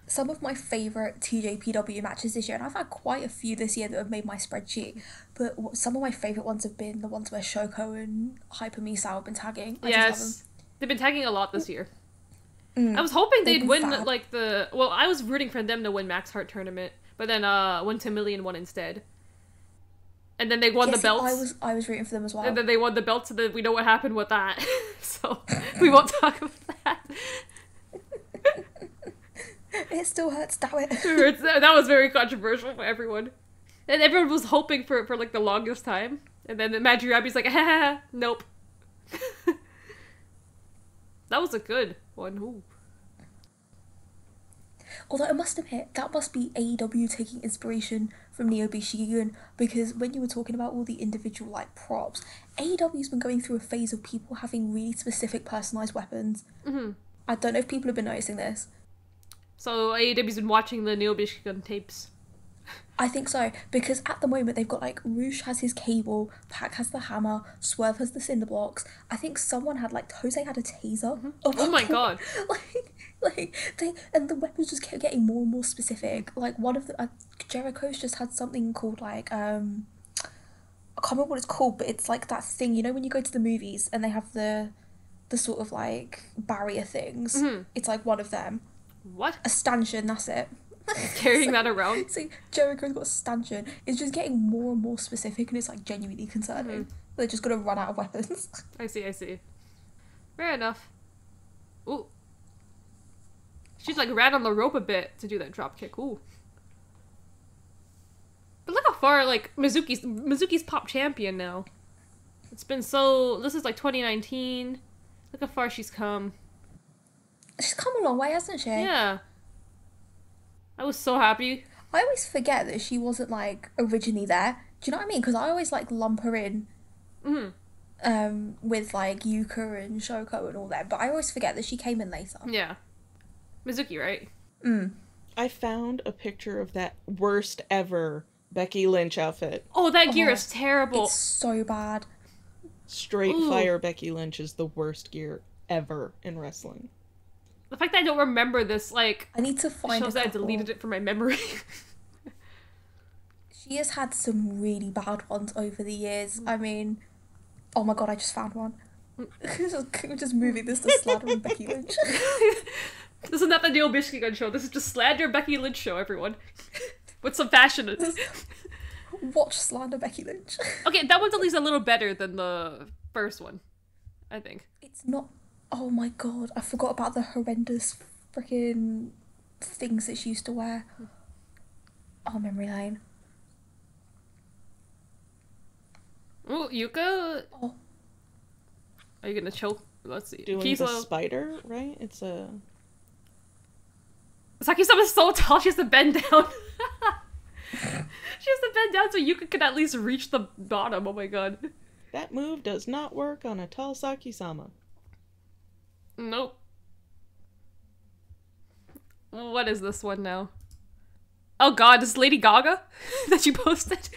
Some of my favourite TJPW matches this year, and I've had quite a few this year that have made my spreadsheet, but some of my favourite ones have been the ones where Shoko and Hyper Misao have been tagging. I just love them. They've been tagging a lot this year. I was hoping they'd win, fab. like, well, I was rooting for them to win Max Heart Tournament, but then, went to Million one instead. And then they won the belts. I was rooting for them as well. And then they won the belts, and then we know what happened with that. So, we won't talk about that. It still hurts, damn it. That was very controversial for everyone. And everyone was hoping for like the longest time. And then Magic Rabbit's like, nope. That was a good one. Ooh. Although I must admit, that must be AEW taking inspiration from Neo Bishikii, because when you were talking about all the individual like props, AEW's been going through a phase of people having really specific personalized weapons. Mm-hmm. I don't know if people have been noticing this. So AEW's been watching the Neo Bishikii tapes. I think so, because at the moment they've got like Roosh has his cable, Pac has the hammer, Swerve has the cinder blocks. I think someone had like Jose had a taser. Mm-hmm. Oh my god! like they, and the weapons just kept getting more and more specific. Like one of the Jericho's just had something called like I can't remember what it's called, but it's like that thing, you know, when you go to the movies and they have the sort of like barrier things. Mm-hmm. It's like one of them. What? A stanchion, that's it. Carrying that around? See, Jericho's got a stanchion. It's just getting more and more specific, and it's like genuinely concerning. Mm-hmm. They're just gonna run out of weapons. I see. Fair enough. Ooh. She's like ran on the rope a bit to do that drop kick. Ooh. But look how far like Mizuki's pop champion now. It's been so. This is like 2019. Look how far she's come. She's come a long way, hasn't she? Yeah. I was so happy. I always forget that she wasn't like originally there. Do you know what I mean? Because I always like lump her in with like Yuka and Shoko and all that, but I always forget that she came in later. Yeah. Mizuki, right? I found a picture of that worst ever Becky Lynch outfit. Oh, that gear is terrible. It's so bad. Straight fire Becky Lynch is the worst gear ever in wrestling. The fact that I don't remember this, like, I need to find shows that I deleted it from my memory. She has had some really bad ones over the years. I mean, oh my god, I just found one. We're just moving this to slander and Becky Lynch. This is not the Neo Bishikii show. This is just slander Becky Lynch show, everyone. With some fashion. Watch slander Becky Lynch. Okay, that one's at least a little better than the first one, I think. It's not... Oh my god, I forgot about the horrendous freaking things that she used to wear. Oh, memory lane. Ooh, Yuka? Oh. Are you gonna choke? Let's see. Doing the spider, right? It's a... Saki-sama is so tall, she has to bend down. She has to bend down so Yuka can at least reach the bottom. Oh my god. That move does not work on a tall Saki-sama. Nope. What is this one now? Oh god, this is Lady Gaga that you posted?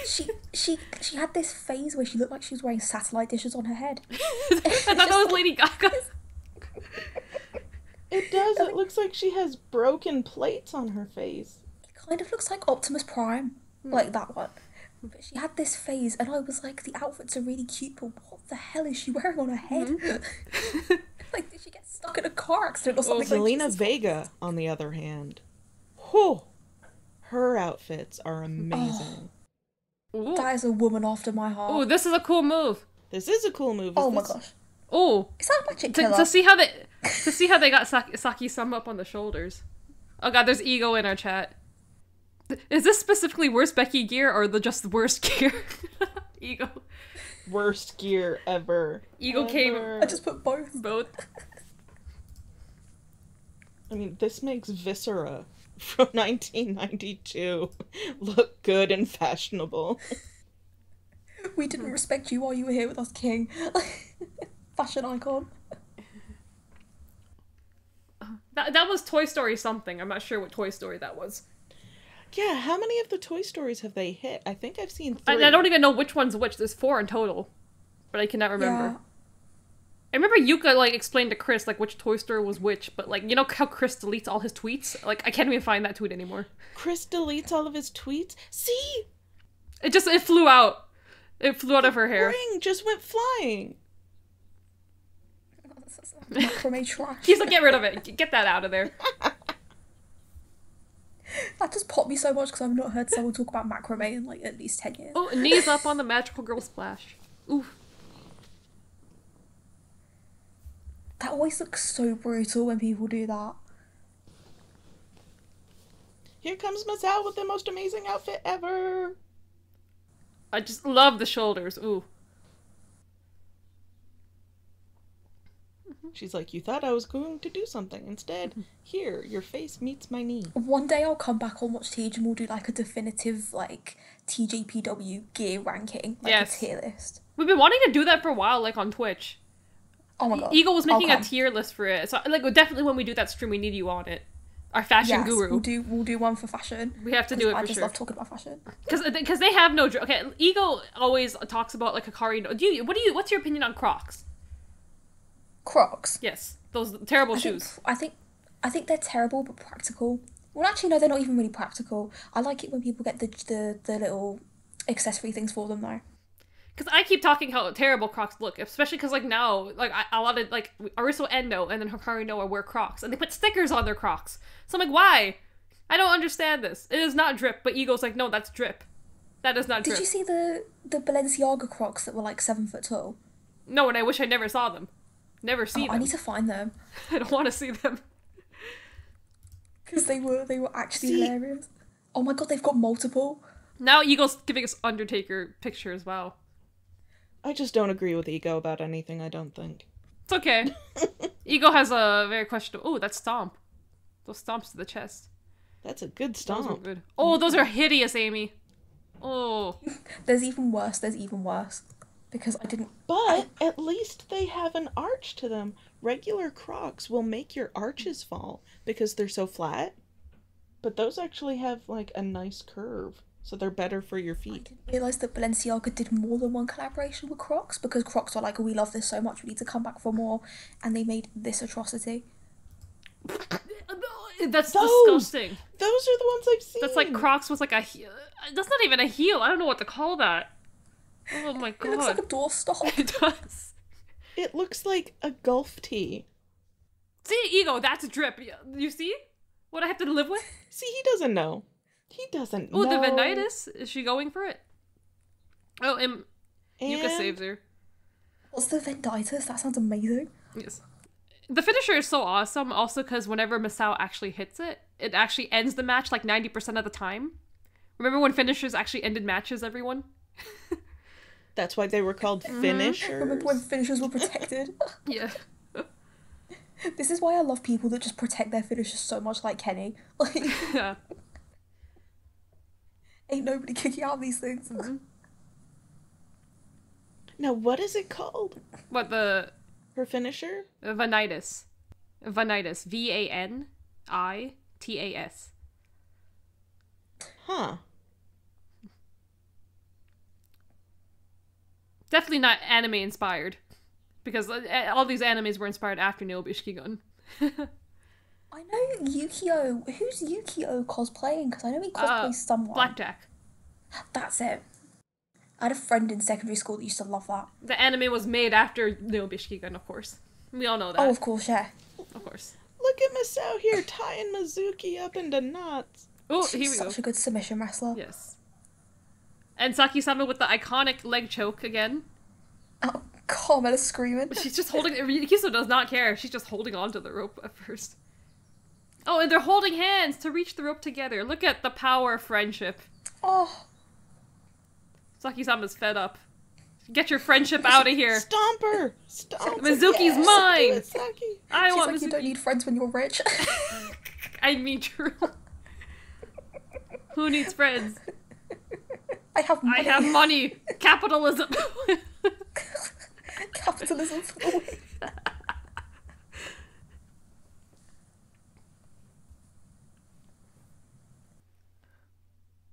She had this phase where she looked like she was wearing satellite dishes on her head. I thought that was Lady Gaga. It does. It looks like she has broken plates on her face. It kind of looks like Optimus Prime, like that one. But she had this phase, and I was like, the outfits are really cute, but what the hell is she wearing on her head? Like, did she get stuck in a car accident or something? Zelina Vega, on the other hand, whew, her outfits are amazing. Ooh. That is a woman after my heart. Oh, this is a cool move. This is a cool move. Oh my gosh. Oh, is that a magic killer? To see how they got Saki-sama up on the shoulders. Oh god, there's ego in our chat. Is this specifically worst Becky gear or just the worst gear? Ego. Worst gear ever. Ego came. I just put both. Both. I mean, this makes Viscera from 1992 look good and fashionable. We didn't respect you while you were here with us, King. Fashion icon. That was Toy Story something. I'm not sure what Toy Story that was. Yeah, how many of the Toy Stories have they hit? I think I've seen 3. I don't even know which one's which. There's 4 in total. But I cannot remember. Yeah. I remember Yuka, like, explained to Chris, like, which Toy Story was which, but, like, you know how Chris deletes all his tweets? Like, I can't even find that tweet anymore. Chris deletes all of his tweets? See? It flew out. It flew out of her hair. Ring just went flying. Macrame trash. He's like, get rid of it. Get that out of there. That just popped me so much because I've not heard someone talk about macrame in like at least 10 years. Oh, knees up on the magical girl splash. Oof. That always looks so brutal when people do that. Here comes Masao with the most amazing outfit ever. I just love the shoulders. Ooh. She's like, you thought I was going to do something. Instead, here, your face meets my knee. One day I'll come back on Watch Teej and we'll do like a definitive like TJPW gear ranking, like Yes. a tier list. We've been wanting to do that for a while, like on Twitch. Oh my god. Eagle was making I'll a come. tier list for it. So like definitely when we do that stream we need you on it. Our fashion Yes, guru. we'll do one for fashion. We have to do it I for just sure. love talking about fashion. Because they have no okay, Eagle always talks about like Hikari no what's your opinion on Crocs? Crocs. Yes. Those terrible shoes. I think they're terrible but practical. Well, actually, no, they're not even really practical. I like it when people get the little accessory things for them, though. Because I keep talking how terrible Crocs look, especially because like now, like a lot of like Arisu Endo and then Hikari Noa wear Crocs, and they put stickers on their Crocs. So I'm like, why? I don't understand this. It is not drip, but Eagle's like, no, that's drip. That is not drip. Did you see the Balenciaga Crocs that were like 7 foot tall? No, and I wish I never saw them. Never see them. I need to find them I don't want to see them. because they were actually hilarious. Oh my god, they've got multiple. Now Eagle's giving us Undertaker picture as well. I just don't agree with Ego about anything, I don't think. It's okay. Eagle has a very questionable... Oh, that's Stomp. Those stomps to the chest. That's a good Those are stomp. good. Oh, those are hideous, Amy. Oh. There's even worse. Because I didn't... But at least they have an arch to them. Regular Crocs will make your arches fall because they're so flat. But those actually have like a nice curve. So they're better for your I feet. didn't realise that Balenciaga did more than one collaboration with Crocs, because Crocs are like, we love this so much, we need to come back for more, and they made this atrocity. That's Those! disgusting. Those are the ones I've seen. That's like Crocs with like a heel. That's not even a heel. I don't know what to call that. Oh my god. It looks like a doorstop. It does. It looks like a golf tee. See, Ego, that's drip. You see? What I have to live with? See, he doesn't know. He doesn't know. Oh, the Venitis? Is she going for it? Oh, and Yuka And saves her. What's the Venditus? That sounds amazing. Yes. The finisher is so awesome also because whenever Masao actually hits it, it actually ends the match like 90% of the time. Remember when finishers actually ended matches, everyone? that's why they were called finishers. Remember when finishers were protected? Yeah. This is why I love people that just protect their finishers so much, like Kenny. Like, Yeah. ain't nobody kicking out these things. Now, what is it called? What the Her finisher? Venitis. Venitis. Vanitas. Huh. Definitely not anime inspired. Because all these animes were inspired after Neo Bishikii Gun. I know Yukio. Who's Yukio cosplaying? Because I know he cosplays someone. Blackjack. That's it. I had a friend in secondary school that used to love that. The anime was made after Neo Bishikii Gun, of course. We all know that. Oh, of course, yeah. Of course. Look at Masao here tying Mizuki up into knots. Oh, She's here we go. such a good submission wrestler. Yes. And Saki-sama with the iconic leg choke again. Oh, Carmela's screaming. She's just holding... Kiso does not care. She's just holding on to the rope at first. Oh, and they're holding hands to reach the rope together. Look at the power of friendship. Oh, Saki-sama's fed up. Get your friendship out of here. Stomp her! Stomp her! Mizuki's Yes! mine! Do it, Saki. I she's want like, you Mizuki. don't need friends when you're rich. I mean, true. Who needs friends? I have money. I have money. Capitalism. Capitalism for the win.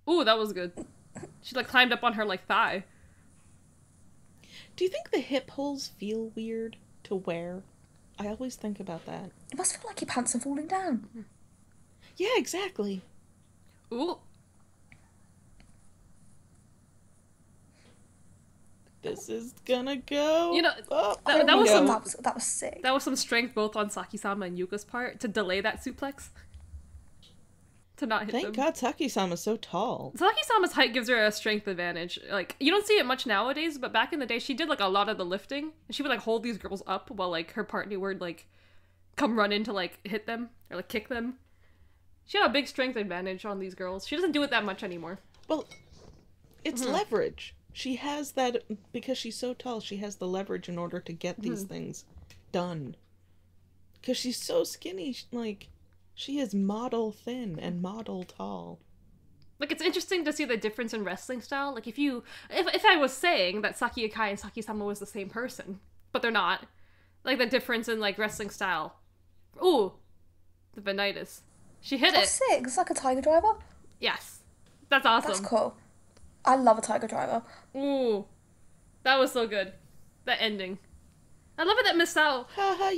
Ooh, that was good. She like climbed up on her like thigh. Do you think the hip holes feel weird to wear? I always think about that. It must feel like your pants are falling down. Yeah, exactly. Ooh. This is gonna go. You know, up. that There was we some- go. that was sick. That was some strength both on Saki-sama and Yuka's part to delay that suplex. To not hit Thank them. God Saki-sama's so tall. Saki-sama's height gives her a strength advantage. Like, you don't see it much nowadays, but back in the day, she did, like, a lot of the lifting. She would, like, hold these girls up while, like, her partner would, like, come run in to, like, hit them or, like, kick them. She had a big strength advantage on these girls. She doesn't do it that much anymore. Well, it's leverage. She has that, because she's so tall, she has the leverage in order to get these things done. Because she's so skinny, like, she is model thin and model tall. Like, it's interesting to see the difference in wrestling style. Like, if I was saying that Saki Akai and Saki-sama was the same person, but they're not. Like, the difference in, like, wrestling style. Ooh, the Venitas. She hit it. That's sick. It's like a tiger driver. Yes. That's awesome. That's cool. I love a tiger driver. Ooh. That was so good. That ending. I love it that Misao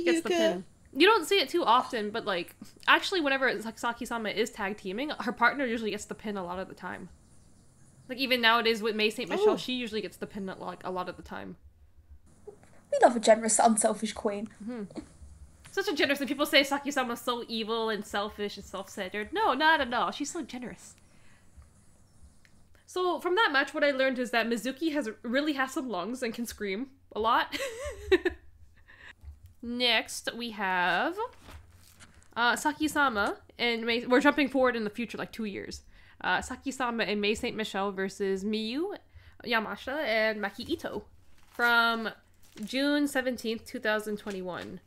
gets the pin. You don't see it too often, but, like, actually whenever like Saki-sama is tag teaming, her partner usually gets the pin a lot of the time. Like, even nowadays with May St. Michelle, she usually gets the pin, like, a lot of the time. We love a generous, unselfish queen. Such a generous, and people say Saki-sama's so evil and selfish and self-centered. No, not at all. She's so generous. So, from that match, what I learned is that Mizuki really has some lungs and can scream a lot. Next, we have Saki-sama, and we're jumping forward in the future, like 2 years. Saki-sama and May St. Michelle versus Miyu Yamashita and Maki Ito from June 17th, 2021.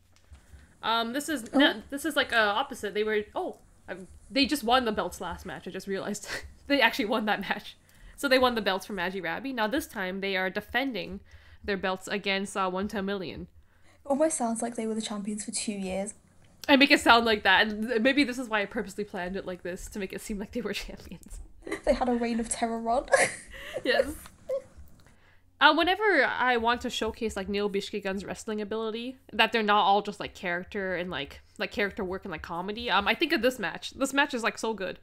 This is like opposite. They just won the belts last match. I just realized they actually won that match. So they won the belts from Magi Rabi. Now this time they are defending their belts against 110 Million. Almost sounds like they were the champions for 2 years. I make it sound like that, and maybe this is why I purposely planned it like this, to make it seem like they were champions. They had a reign of terror run. Yes. Whenever I want to showcase like Neo Bishikii wrestling ability, that they're not all just like character and like character work and like comedy, I think of this match. This match is like so good.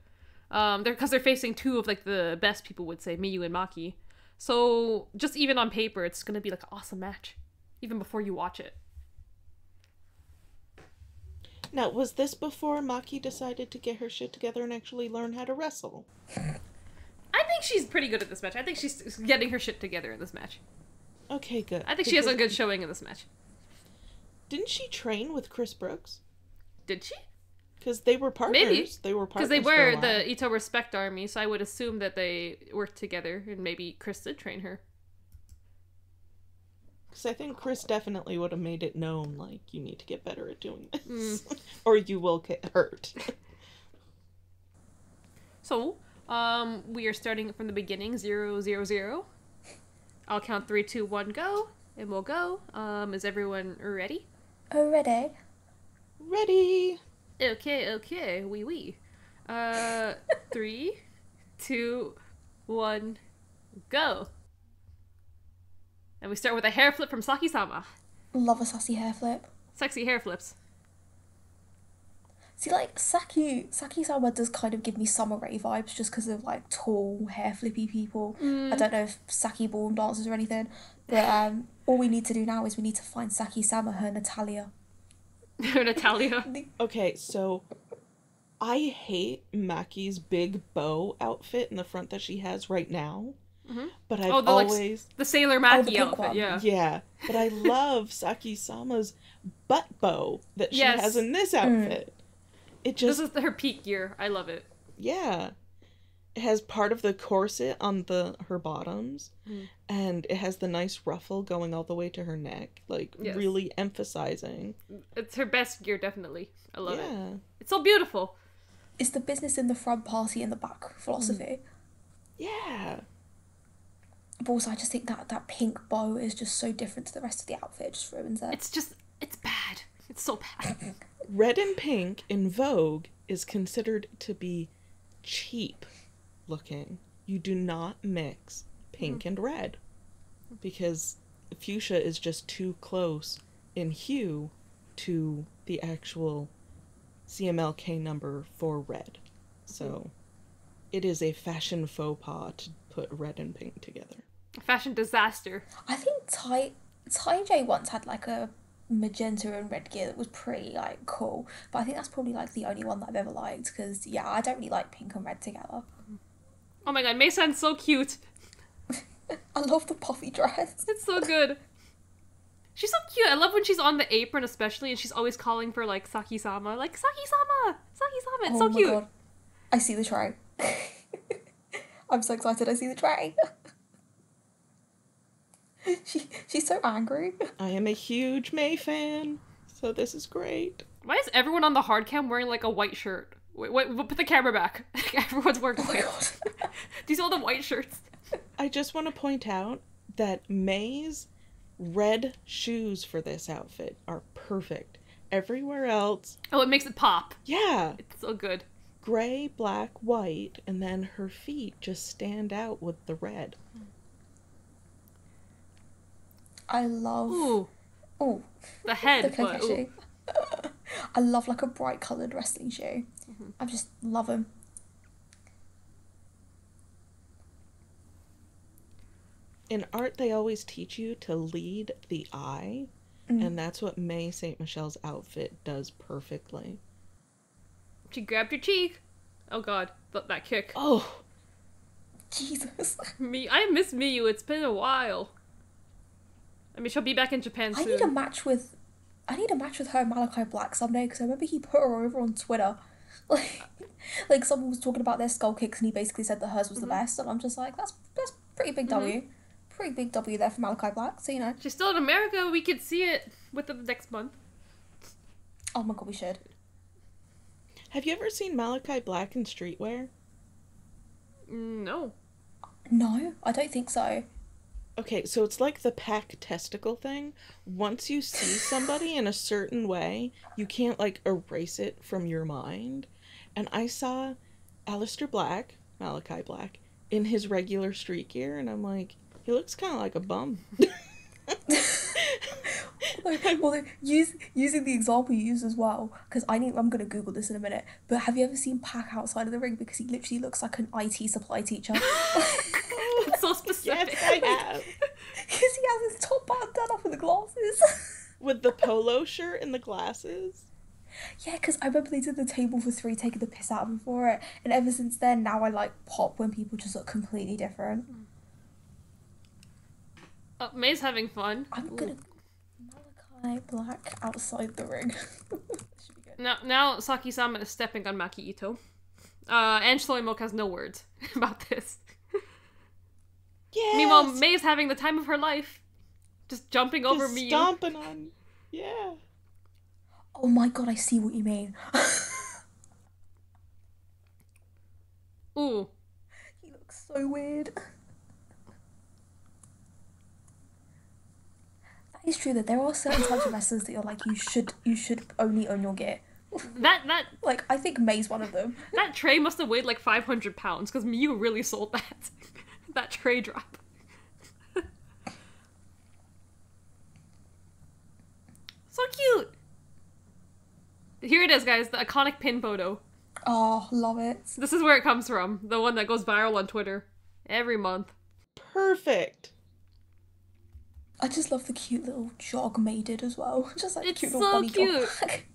They're facing two of like the best, people would say, Miyu and Maki. So just even on paper, it's gonna be like an awesome match, even before you watch it. Now, was this before Maki decided to get her shit together and actually learn how to wrestle? I think she's pretty good at this match. I think she's getting her shit together in this match. Okay, good. I think she has a good showing in this match. Didn't she train with Chris Brooks? Did she? Because they were partners. Maybe. They were partners. Because they were the Ito Respect Army, so I would assume that they worked together, and maybe Chris did train her. Because I think Chris definitely would have made it known, like, you need to get better at doing this. Or you will get hurt. So, we are starting from the beginning, 0, 0, 0. I'll count 3, 2, 1, go, and we'll go. Is everyone ready? Ready? Ready! Okay, oui. 3, 2, 1, go. And we start with a hair flip from Saki-sama. Love a sassy hair flip. Sexy hair flips. See, like, Saki-sama does kind of give me Summer Rae vibes just because of, like, tall, hair flippy people. I don't know if Saki ballroom dancers or anything, but all we need to do now is we need to find Saki-sama, her Natalia. Her Natalia. Okay, so I hate Maki's big bow outfit in the front that she has right now. But I've always... the Sailor Maki outfit, one. yeah. Yeah, but I love Saki-sama's butt bow that she has in this outfit. It just... This is her peak gear. I love it. Yeah. It has part of the corset on her bottoms, and it has the nice ruffle going all the way to her neck, like, really emphasizing. It's her best gear, definitely. I love it. It's so beautiful. It's the business in the front, party in the back philosophy. Yeah. But also, I just think that pink bow is just so different to the rest of the outfit. It just ruins it. It's bad. It's so bad. Red and pink in Vogue is considered to be cheap looking. You do not mix pink and red because fuchsia is just too close in hue to the actual CMLK number for red. So it is a fashion faux pas to put red and pink together. Fashion disaster. I think Ty J once had like a magenta and red gear that was pretty like cool, but I think that's probably like the only one that I've ever liked because I don't really like pink and red together. Oh my god, Mei-san's so cute. I love the puffy dress. It's so good. She's so cute. I love when she's on the apron especially and she's always calling for like Saki-sama. Like, Saki-sama! Saki-sama! It's so cute. God. I see the tray. I'm so excited I see the tray. She's so angry. I am a huge May fan, so this is great. Why is everyone on the hard cam wearing like a white shirt? Wait, put the camera back. Everyone's wearing white. Do you see all the white shirts? I just want to point out that May's red shoes for this outfit are perfect. Everywhere else... Oh, it makes it pop. Yeah. It's so good. Gray, black, white, and then her feet just stand out with the red. I love... Ooh. The head. The Kokeshi. I love like a bright coloured wrestling shoe. Mm-hmm. I just love them. In art, they always teach you to lead the eye, and that's what May St. Michelle's outfit does perfectly. She grabbed your cheek. Oh god, that kick. Oh! Jesus. I miss Miyu, it's been a while. I mean, she'll be back in Japan soon. I need a match with her and Malachi Black someday, because I remember he put her over on Twitter. Like someone was talking about their skull kicks and he basically said that hers was the best, and I'm just like, that's pretty big W. Pretty big W there for Malachi Black, so you know. She's still in America, we could see it within the next month. Oh my god, we should. Have you ever seen Malachi Black in streetwear? No. No, I don't think so. Okay, so it's like the pack testicle thing. Once you see somebody in a certain way, you can't, like, erase it from your mind. And I saw Aleister Black, Malachi Black, in his regular street gear, and I'm like, he looks kind of like a bum. Well, using the example you used as well, because I'm going to Google this in a minute, but have you ever seen Pac outside of the ring? Because he literally looks like an IT supply teacher. It's so specific. Yes, I have. Because he has his top button done up with the glasses. With the polo shirt and the glasses. Yeah, because I remember they did the table for three taking the piss out of him for it, and ever since then, now I like pop when people just look completely different. May's having fun. I'm gonna Malachi Black outside the ring. Should be good. Now Saki-sama is stepping on Maki Ito. Ange Soimok has no words about this. Yes! Meanwhile, May is having the time of her life. Just jumping over Just Miyu. stomping on. Yeah. Oh my god, I see what you mean. Ooh. He looks so weird. That is true that there are certain types of wrestlers that you're like, you should only own your gear. That Like, I think May's one of them. that tray must have weighed like 500 pounds, because Miyu really sold that. That tray drop. So cute! Here it is, guys, the iconic pin photo. Oh, love it. This is where it comes from. The one that goes viral on Twitter. Every month. Perfect. I just love the cute little jog May did as well. Just like It's cute so little bunny cute. jog bag.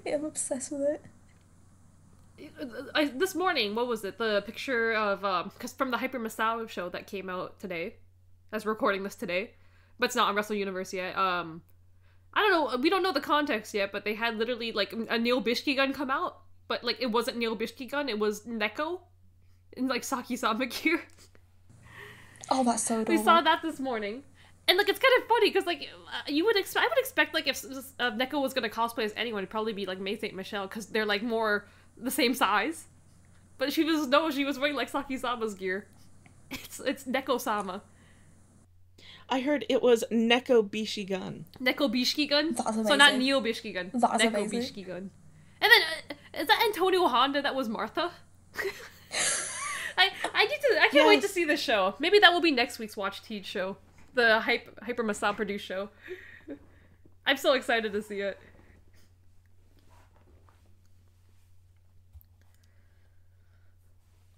Yeah, I'm obsessed with it. This morning, what was it? The picture of, because from the Hyper Masao show that came out today. I was recording this today. But it's not on Wrestle Universe yet. I don't know, we don't know the context yet, but they had literally, like, a Neil Bishikii gun come out. But, like, it wasn't Neil Bishikii gun, it was Neko. In, like, Saki-sama gear. Oh, that's so adorable. We saw that this morning. And, like, it's kind of funny, because, like, I would expect, like, if Neko was gonna cosplay as anyone, it'd probably be, like, May St. Michelle, because they're, like, more the same size. But she was wearing, like, Saki-sama's gear. It's Neko-sama. I heard it was Neko Bishigun. Neko Bishikii gun? That's amazing. So not Neo Bishikii gun. That's Neko amazing. Bishikii gun. And then, is that Antonio Honda that was Martha? I can't wait to see this show. Maybe that will be next week's Watch Teej show. The Hyper Masao produced show. I'm so excited to see it.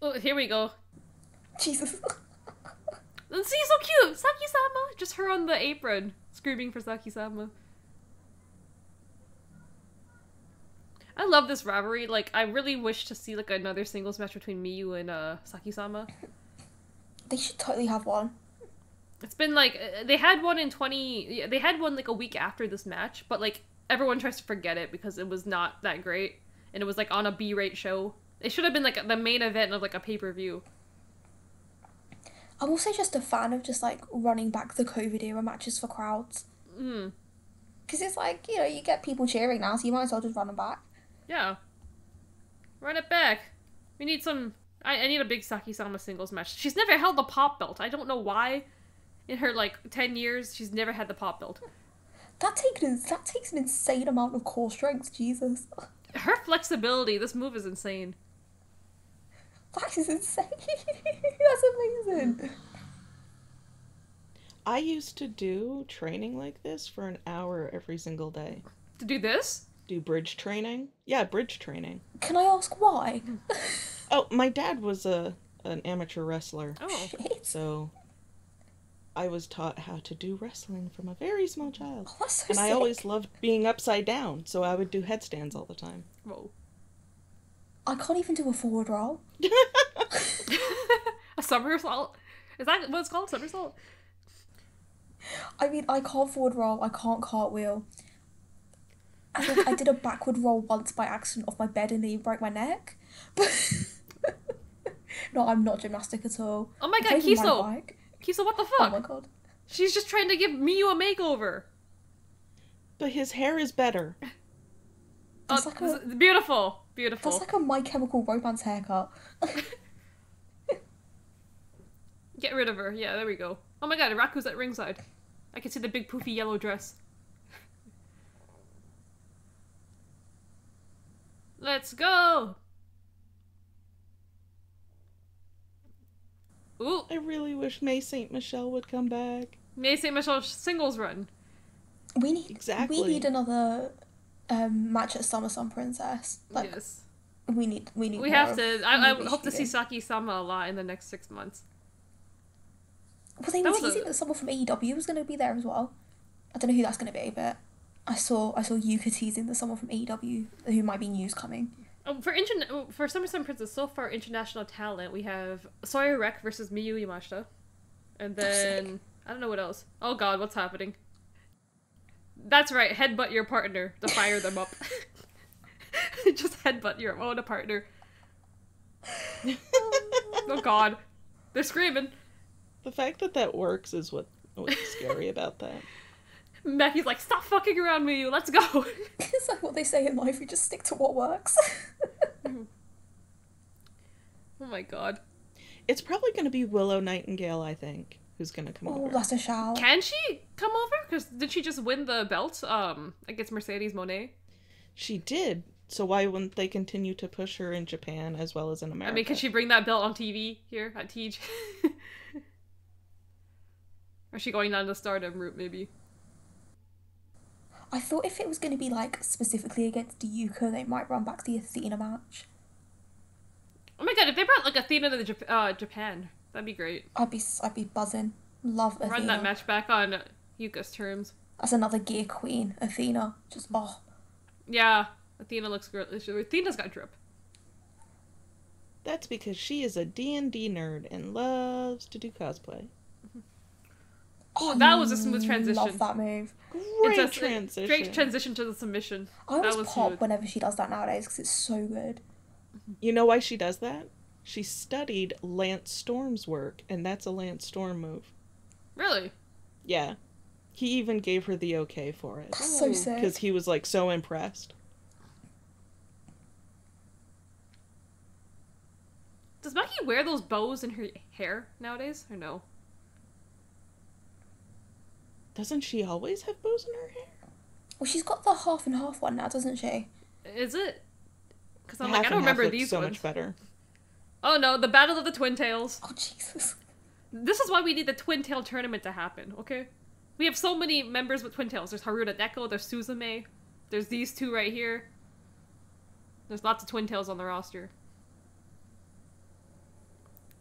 Oh, here we go. Jesus. See, so cute! Saki-sama! Just her on the apron, screaming for Saki-sama. I love this rivalry. Like, I really wish to see, like, another singles match between Miyu and, Saki-sama. They should totally have one. It's been, like, they had one they had one, like, a week after this match, but, like, everyone tries to forget it because it was not that great. And it was, like, on a B-rate show. It should have been like the main event of like a pay-per-view. I'm also just a fan of just like running back the COVID era matches for crowds. Because it's like, you know, you get people cheering now, so you might as well just run them back. Yeah. Run it back. We need some... I need a big Saki-sama singles match. She's never held the pop belt. I don't know why. In her, like, 10 years, she's never had the pop belt. That takes an insane amount of core strength, Jesus. Her flexibility, this move is insane. That is insane. That's amazing. I used to do training like this for an hour every single day. To do this? Do bridge training? Yeah, bridge training. Can I ask why? Oh, my dad was an amateur wrestler. Oh. Shit. So I was taught how to do wrestling from a very small child. Oh, that's so and I sick. always loved being upside down, so I would do headstands all the time. Whoa. I can't even do a forward roll. A somersault? Is that what it's called? Somersault? I mean, I can't forward roll, I can't cartwheel. I think I did a backward roll once by accident off my bed and nearly broke my neck. But no, I'm not gymnastic at all. Oh my I god, can't even ride a Kiso! bike. Kiso, what the Oh fuck? my god. She's just trying to give Miyu a makeover. But his hair is better. That's like a- Beautiful. Beautiful. That's like a My Chemical Romance haircut. Get rid of her. Yeah, there we go. Oh my god, Raku's at ringside. I can see the big poofy yellow dress. Let's go! Ooh, I really wish May St. Michelle would come back. May St. Michelle singles run. We need Exactly. We need another match at Summer Sun Princess. Like Yes. we need We more have of to. I movie hope to see shooting. Saki-sama a lot in the next 6 months. Well, they That were was teasing that someone from AEW was going to be there as well. I don't know who that's going to be, but I saw Yuka teasing that someone from AEW who might be news coming. Oh, for SummerSlam Princess, so far international talent, we have Sawyer Wreck versus Miyu Yamashita, and then sick. I don't know what else. Oh god, what's happening? That's right, headbutt your partner to fire them up. Just headbutt your own partner. Oh god, they're screaming. The fact that that works is what's scary about that. Mackie's like, stop fucking around, Miyu, let's go. It's like what they say in life, you just stick to what works. Oh my god. It's probably going to be Willow Nightingale, I think, who's going to come Oh, over. that's a shout. Can she come over? Because did she just win the belt against Mercedes Moné? She did. So why wouldn't they continue to push her in Japan as well as in America? I mean, can she bring that belt on TV here at Teej? Or is she going down the Stardom route, maybe? I thought if it was going to be like specifically against Yuka, they might run back the Athena match. Oh my god, if they brought like Athena to Japan, that'd be great. I'd be buzzing. Love Athena. Run that match back on Yuka's terms. That's another gear queen, Athena. Just Yeah, Athena looks great. Athena's got drip. That's because she is a D&D nerd and loves to do cosplay. Oh, that was a smooth transition. Love that move. Great transition. Great transition to the submission. I always That was pop smooth. whenever she does that nowadays because it's so good. You know why she does that? She studied Lance Storm's work, and that's a Lance Storm move. Really? Yeah. He even gave her the okay for it. That's so Ooh. sick. Because he was, like, so impressed. Does Becky wear those bows in her hair nowadays, or no? Doesn't she always have bows in her hair? Well, she's got the half and half one now, doesn't she? Is it? Because I'm Half like, I and don't half remember looks these so ones. much better. Oh no, the Battle of the Twin Tails. Oh, Jesus. This is why we need the Twin Tail tournament to happen, okay? We have so many members with Twin Tails. There's Haruta Neko, there's Suzume, there's these two right here. There's lots of Twin Tails on the roster.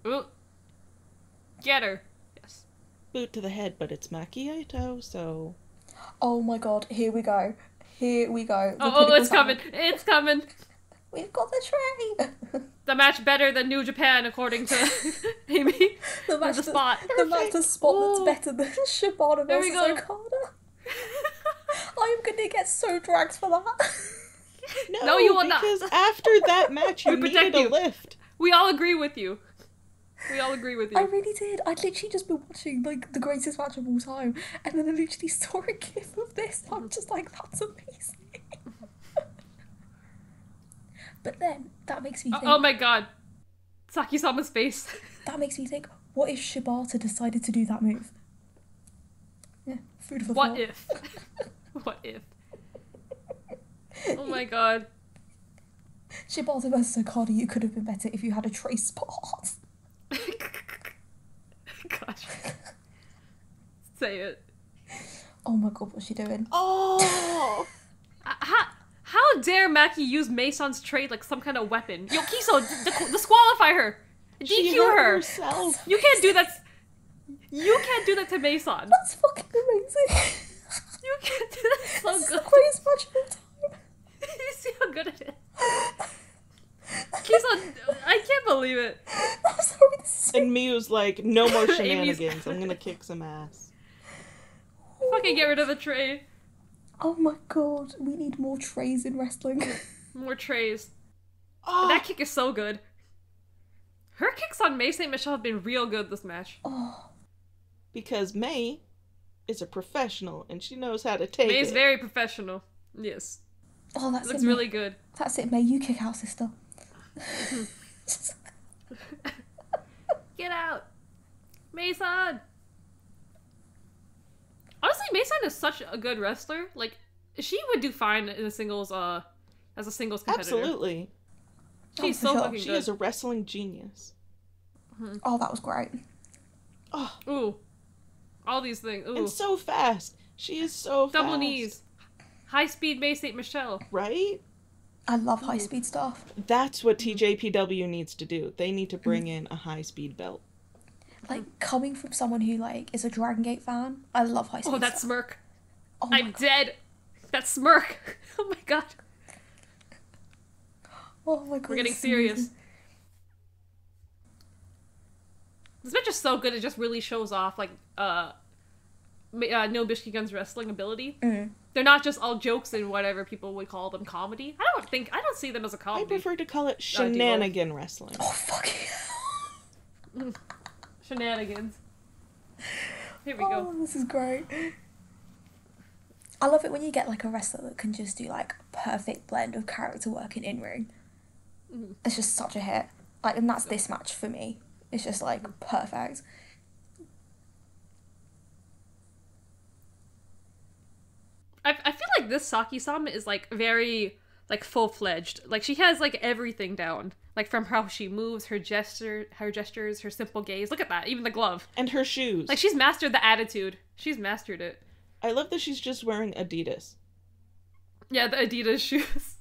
Ooh. Get her. Yes. Boot to the head, but it's Macchiato, so... Oh my god, here we go. Here we go. The Oh, it's pinnacle coming. time. It's coming. We've got the tray. The match better than New Japan, according to Amy. the match the spot. The match the spot Ooh. that's better than Shibata There we versus go. Okada. I am gonna get so dragged for that. No, you will not. because after that match, you We protect needed a you. lift. We all agree with you. We all agree with you. I really did. I'd literally just been watching like the greatest match of all time, and then I literally saw a gif of this. And I'm just like, that's amazing. But then that makes me think. Oh my god, Saki-sama's face. That makes me think. What if Shibata decided to do that move? Yeah, food for What thought. if? What if? Oh my god. Shibata versus Okada, you could have been better if you had a trace spot. Gosh. Say it. Oh my god, what's she doing? Oh! How dare Maki use Mason's trade like some kind of weapon? Yo, Kiso, disqualify her! She DQ hurt her! herself. You can't do that. You can't do that to Mason. That's fucking amazing. You can't do that. So This is good. the greatest match of all time. You see how good it is? Kiso, I can't believe it. I'm sorry, this is so... And Miyu's like, no more Amy's- shenanigans. I'm gonna kick some ass. Fucking get rid of the tray. Oh my god, we need more trays in wrestling. More trays. Oh, That kick is so good. Her kicks on May St. Michelle have been real good this match. Oh, because May is a professional and she knows how to take May's it. very professional. Yes. oh, It that's looks it. really May. good. That's it, May. You kick out, sister. Get out! Mason! Honestly, Mason is such a good wrestler. Like, she would do fine in a singles, as a singles competitor. Absolutely. She's Oh, for so sure. fucking She good. is a wrestling genius. Oh, that was great. Oh, Ooh. All these things. Ooh. and so fast. She is so fast. Double knees. High speed May St. Michelle. Right? I love high speed stuff. That's what TJPW needs to do. They need to bring in a high-speed belt. Like, coming from someone who, like, is a Dragon Gate fan, I love high speed Oh, that stuff. smirk. Oh my I'm god. dead. That smirk. Oh my god. Oh my god. We're getting this is serious. amazing. This match is so good, it just really shows off, like, no Bishikii Gun's wrestling ability. Mm. They're not just all jokes and whatever people would call them comedy. I don't see them as a I comedy. prefer to call it shenanigan wrestling. Oh, fuck yeah. Shenanigans. Here we Oh, go. this is great. I love it when you get, like, a wrestler that can just do, like, a perfect blend of character work and in-ring. It's just such a hit. Like, and that's this match for me. It's just, like, perfect. I feel like this Saki-sama is, like, very, like, full-fledged. Like, she has, like, everything down. Like, from how she moves, her gestures, her simple gaze. Look at that, even the glove. And her shoes. Like, she's mastered the attitude. She's mastered it. I love that she's just wearing Adidas. Yeah, the Adidas shoes.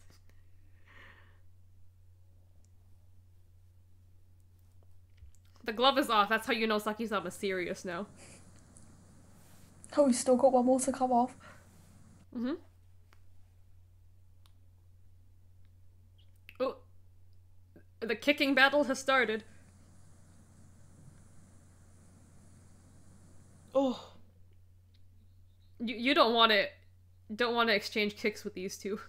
The glove is off. That's how you know Saki-sama's serious now. Oh, we've still got one more to come off. Mm-hmm. Oh. The kicking battle has started. Oh, You don't want to exchange kicks with these two.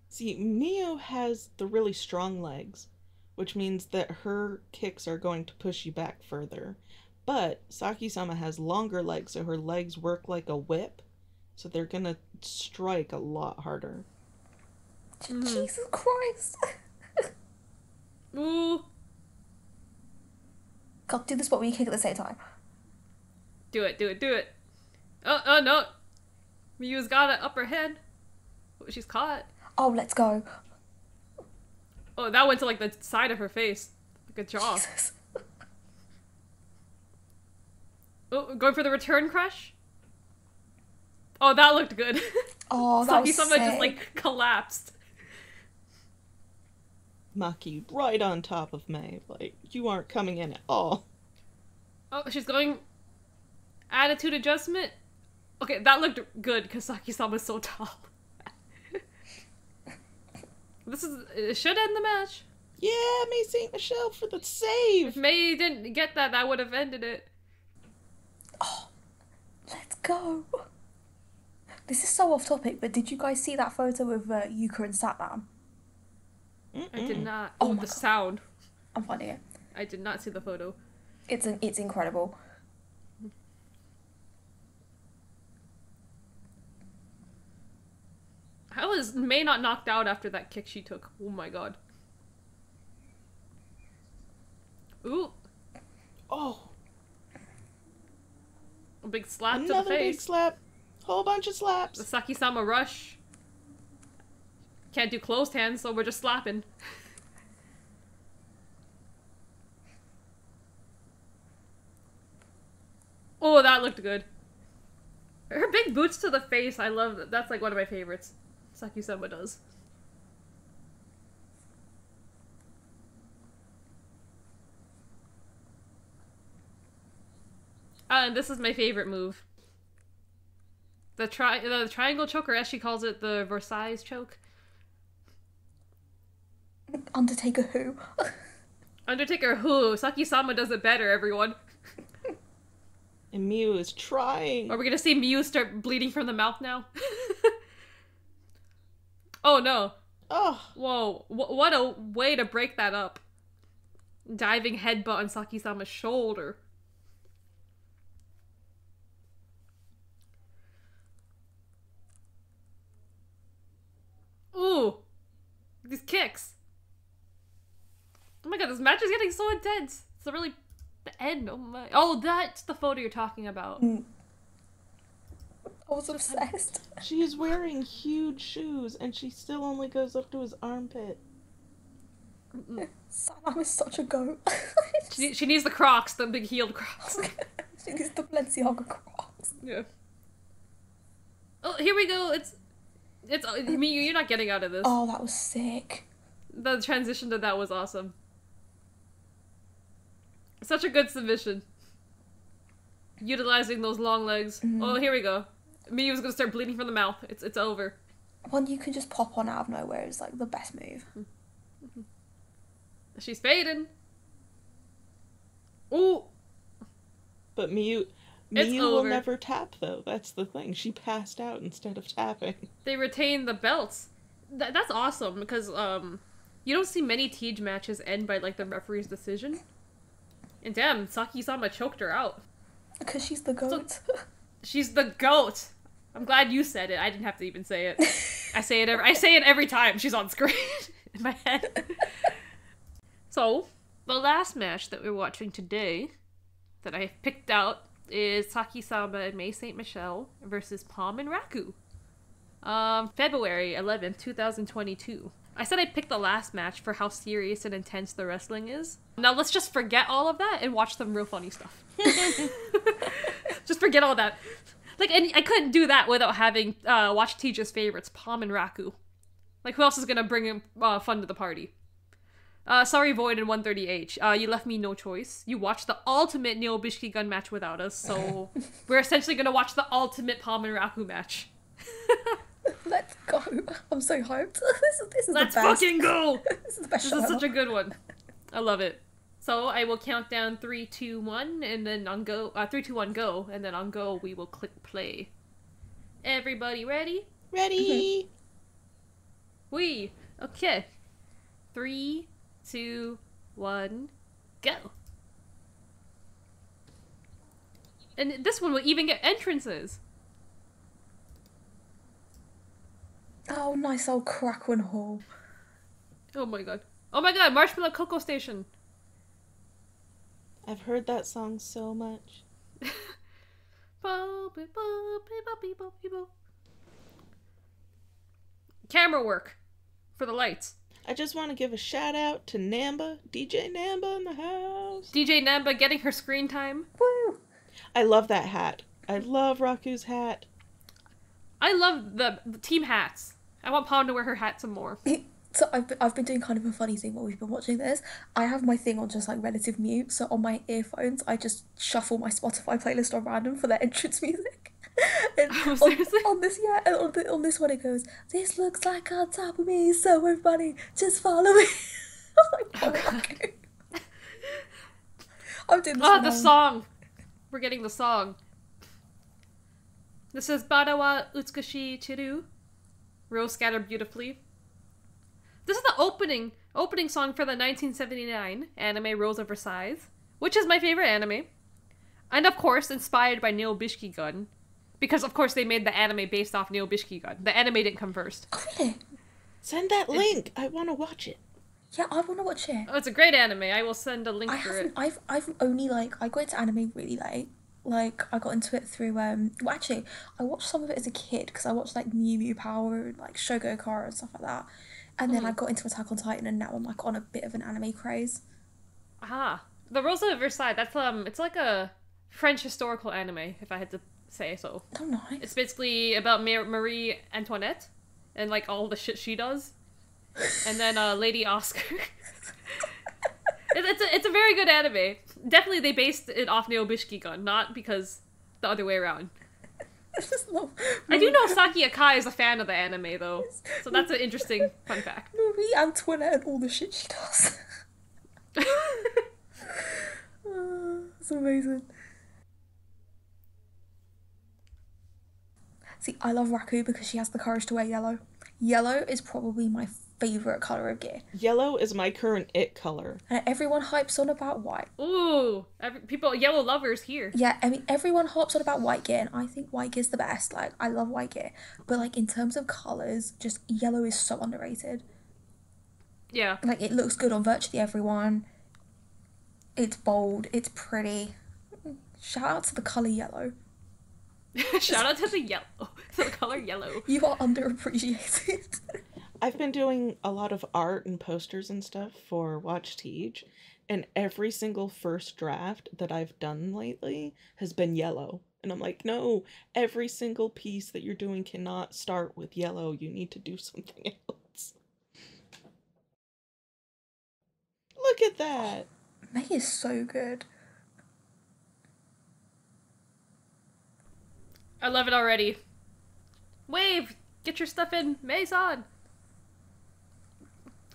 see, Mio has the really strong legs, which means that her kicks are going to push you back further. But Saki-sama has longer legs, so her legs work like a whip, so they're gonna strike a lot harder. Jesus Christ. Ooh. God, do the spot where you kick at the same time. Do it. Oh no. Miyu's got an upper hand. Oh, she's caught. Oh, let's go. Oh, that went to like the side of her face. Like a jaw. Jesus. Oh, going for the return crush? Oh, that looked good. Oh, that was Saki-sama just sick. like collapsed. Maki right on top of May, like, you aren't coming in at all. Oh, she's going attitude adjustment. Okay, that looked good because Saki-sama's so tall. It should end the match. Yeah, May St. Michelle for the save! If May didn't get that, that would have ended it. Let's go. This is so off topic, but did you guys see that photo of Yuka and Satnam? I did not. Oh Oh, my the God. sound. I'm finding it. I did not see the photo. It's incredible. How is May not knocked out after that kick she took? Oh my god. Ooh, Oh, a big slap to the another big face. slap. Whole bunch of The slaps. Saki-sama rush. Can't do closed hands, so we're just slapping. Oh, that looked good. Her big boots to the face, I love that. That's like one of my favorites. Saki-sama does. And this is my favorite move. The triangle choke, or as she calls it, the Versailles choke. Undertaker who? Undertaker who? Saki-sama does it better, everyone. And Mew is trying. Are we gonna see Mew start bleeding from the mouth now? Oh no. Oh, Whoa. What a way to break that up. Diving headbutt on Saki-sama's shoulder. Ooh. These kicks. Oh my god, this match is getting so intense. It's really the end. Oh my. Oh, that's the photo you're talking about. I was obsessed. she's wearing huge shoes and she still only goes up to his armpit. Satnam is such a goat. She needs the Crocs, the big heeled Crocs. She needs the Balenciaga Crocs. Yeah. Oh, here we go. It's me. You're not getting out of this. Oh, that was sick. The transition to that was awesome. Such a good submission. Utilizing those long legs. Oh, here we go. Miyu's gonna start bleeding from the mouth. It's over. One you can just pop on out of nowhere is like the best move. She's fading. Ooh. But Mew It's will over. never tap, though. That's the thing. She passed out instead of tapping. They retain the belts. That's awesome because you don't see many Teej matches end by like the referee's decision. And damn, Saki-sama choked her out. Because she's the goat. She's the GOAT. I'm glad you said it. I didn't have to even say it. I say it every time she's on screen in my head. So, the last match that we're watching today that I picked out is Saki-sama and May St. Michelle versus Palm and Raku. February 11th, 2022. I said I picked the last match for how serious and intense the wrestling is. Now let's just forget all of that and watch some real funny stuff. Just forget all that. Like, and I couldn't do that without having watched Teja's favorites, Palm and Raku. Like, who else is gonna bring fun to the party? Sorry, Void and 130H. You left me no choice. You watched the ultimate Neo Bishikii gun match without us, so we're essentially gonna watch the ultimate Palm and Raku match. Let's go. I'm so hyped. This is Let's the best. fucking go! This is the best This show is ever. such a good one. I love it. So I will count down 3, 2, 1, and then on go, 3, 2, 1, go, and then on go we will click play. Everybody ready? Ready? Okay. 3, 2, 1, go. And this one will even get entrances. Oh, nice old Crackwan Hall. Oh my god. Oh my god, Marshmallow Cocoa Station. I've heard that song so much. Camera work for the lights. I just want to give a shout out to Namba, DJ Namba in the house. DJ Namba getting her screen time. Woo! I love that hat. I love Raku's hat. I love the team hats. I want Palm to wear her hat some more. So I've been doing kind of a funny thing while we've been watching this. I have my thing on just like relative mute, so on my earphones I just shuffle my Spotify playlist on random for their entrance music. And Oh, seriously? on this, yeah, and on this one it goes, "This looks like on top of me, so everybody just follow me." I was like, "Oh, okay." I'm doing this. Oh, one the now. song. We're getting the song. This is Bada wa Utsukushi Chiru. Rose Scattered Beautifully. This is the opening song for the 1979 anime Rose of Versailles, which is my favorite anime. And of course, inspired by Neo Bishikii Gun. Because of course they made the anime based off Neo Bishikii Gun. The anime didn't come first. Oh, really? Send that link. I want to watch it. Yeah, I want to watch it. Oh, it's a great anime. I will send a link for it. I've only, like, I got into anime really late. Like, I got into it through, well, actually, I watched some of it as a kid, because I watched, like, Mew Mew Power and, like, Shogo Kara and stuff like that. And then I got into Attack on Titan, and now I'm, like, on a bit of an anime craze. Aha. The Rose of Versailles, that's, it's like a French historical anime, if I had to say so. Oh, nice. It's basically about Marie Antoinette, and, like, all the shit she does. And then, Lady Oscar. It's a very good anime. Definitely they based it off Neo Bishikii Gun, not because the other way around. I just love... I do know Saki Akai is a fan of the anime, though. So that's an interesting fun fact. Marie Antoinette and all the shit she does. It's amazing. See, I love Raku because she has the courage to wear yellow. Yellow is probably my favourite colour of gear. Yellow is my current it color. And everyone hypes on about white. Ooh, yellow lovers here. Yeah, I mean, everyone hops on about white gear, and I think white gear's the best. Like, I love white gear. But, like, in terms of colours, just yellow is so underrated. Yeah. Like, it looks good on virtually everyone. It's bold. It's pretty. Shout out to the colour yellow. Shout out to the color yellow. You are underappreciated. I've been doing a lot of art and posters and stuff for Watch Teej, and every single first draft that I've done lately has been yellow. And I'm like, no, every single piece that you're doing cannot start with yellow. You need to do something else. Look at that. May is so good. I love it already. Wave! Get your stuff in! May's on!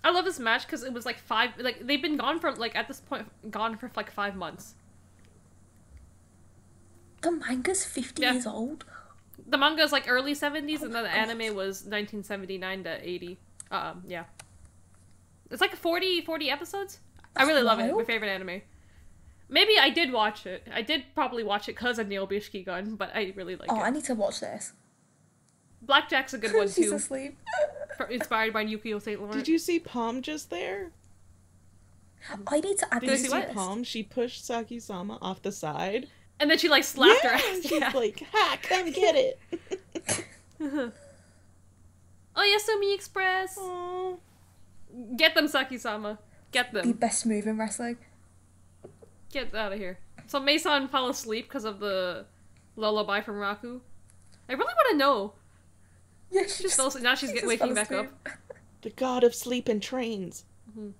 I love this match because it was like they've been gone for, like, at this point, gone for like 5 months. The manga's 50 years old. The manga is like early 70s, and then the anime was 1979 to 80. Yeah. It's like 40 episodes. I really love it. My favorite anime. Maybe I did watch it. I did probably watch it because of Neo Bishikii Gun, but I really like it. Oh, I need to watch this. Blackjack's a good one, too. She's asleep. Inspired by Yukio St. Laurent. Did you see Palm just there? I need to add Did this you to see this. Palm? She pushed Saki-sama off the side. And then she, like, slapped her ass. She's like, ha, come get it. Oh, Yasumi Express. Aww. Get them, Saki-sama. Get them. The best move in wrestling. Get out of here. So Mason fell asleep because of the lullaby from Raku. I really want to know. Yeah, Now she's waking back up. The god of sleep and trains. Mm-hmm.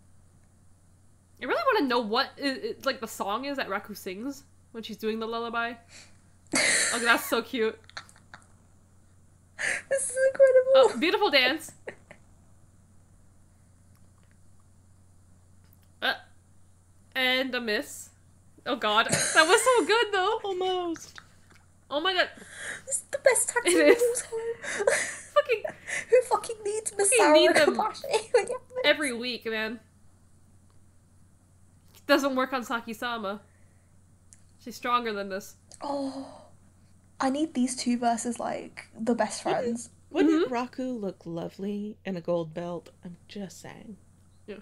I really want to know what like the song is that Raku sings when she's doing the lullaby. Oh, that's so cute. This is incredible. Oh, beautiful dance. And a miss. Oh god. That was so good though. Almost. Oh my god. This is the best tag team of all time. Fucking Who fucking needs Masaru need them Kobashi? every week, man. Doesn't work on Saki-sama. She's stronger than this. Oh. I need these two versus, like, the best friends. Wouldn't Raku look lovely in a gold belt? I'm just saying. Yeah.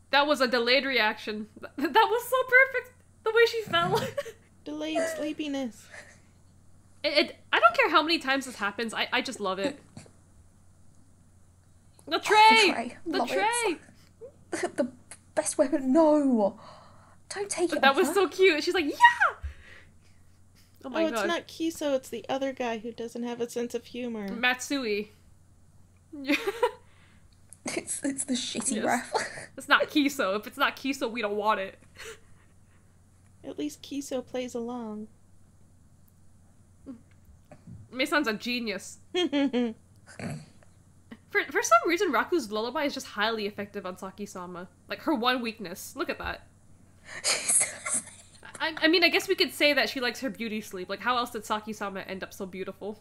That was a delayed reaction. That was so perfect. The way she fell. Delayed sleepiness. I don't care how many times this happens. I just love it. The tray! The tray! The best weapon. No! Don't take it. That was so cute. She's like, yeah! Oh my god. It's not Kiso, it's the other guy who doesn't have a sense of humor. Matsui. It's the shitty ref. It's not Kiso. If it's not Kiso, we don't want it. At least Kiso plays along. Meison's a genius. For some reason, Raku's lullaby is just highly effective on Saki-sama. Like, her one weakness. Look at that. I mean, I guess we could say that she likes her beauty sleep. Like, how else did Saki-sama end up so beautiful?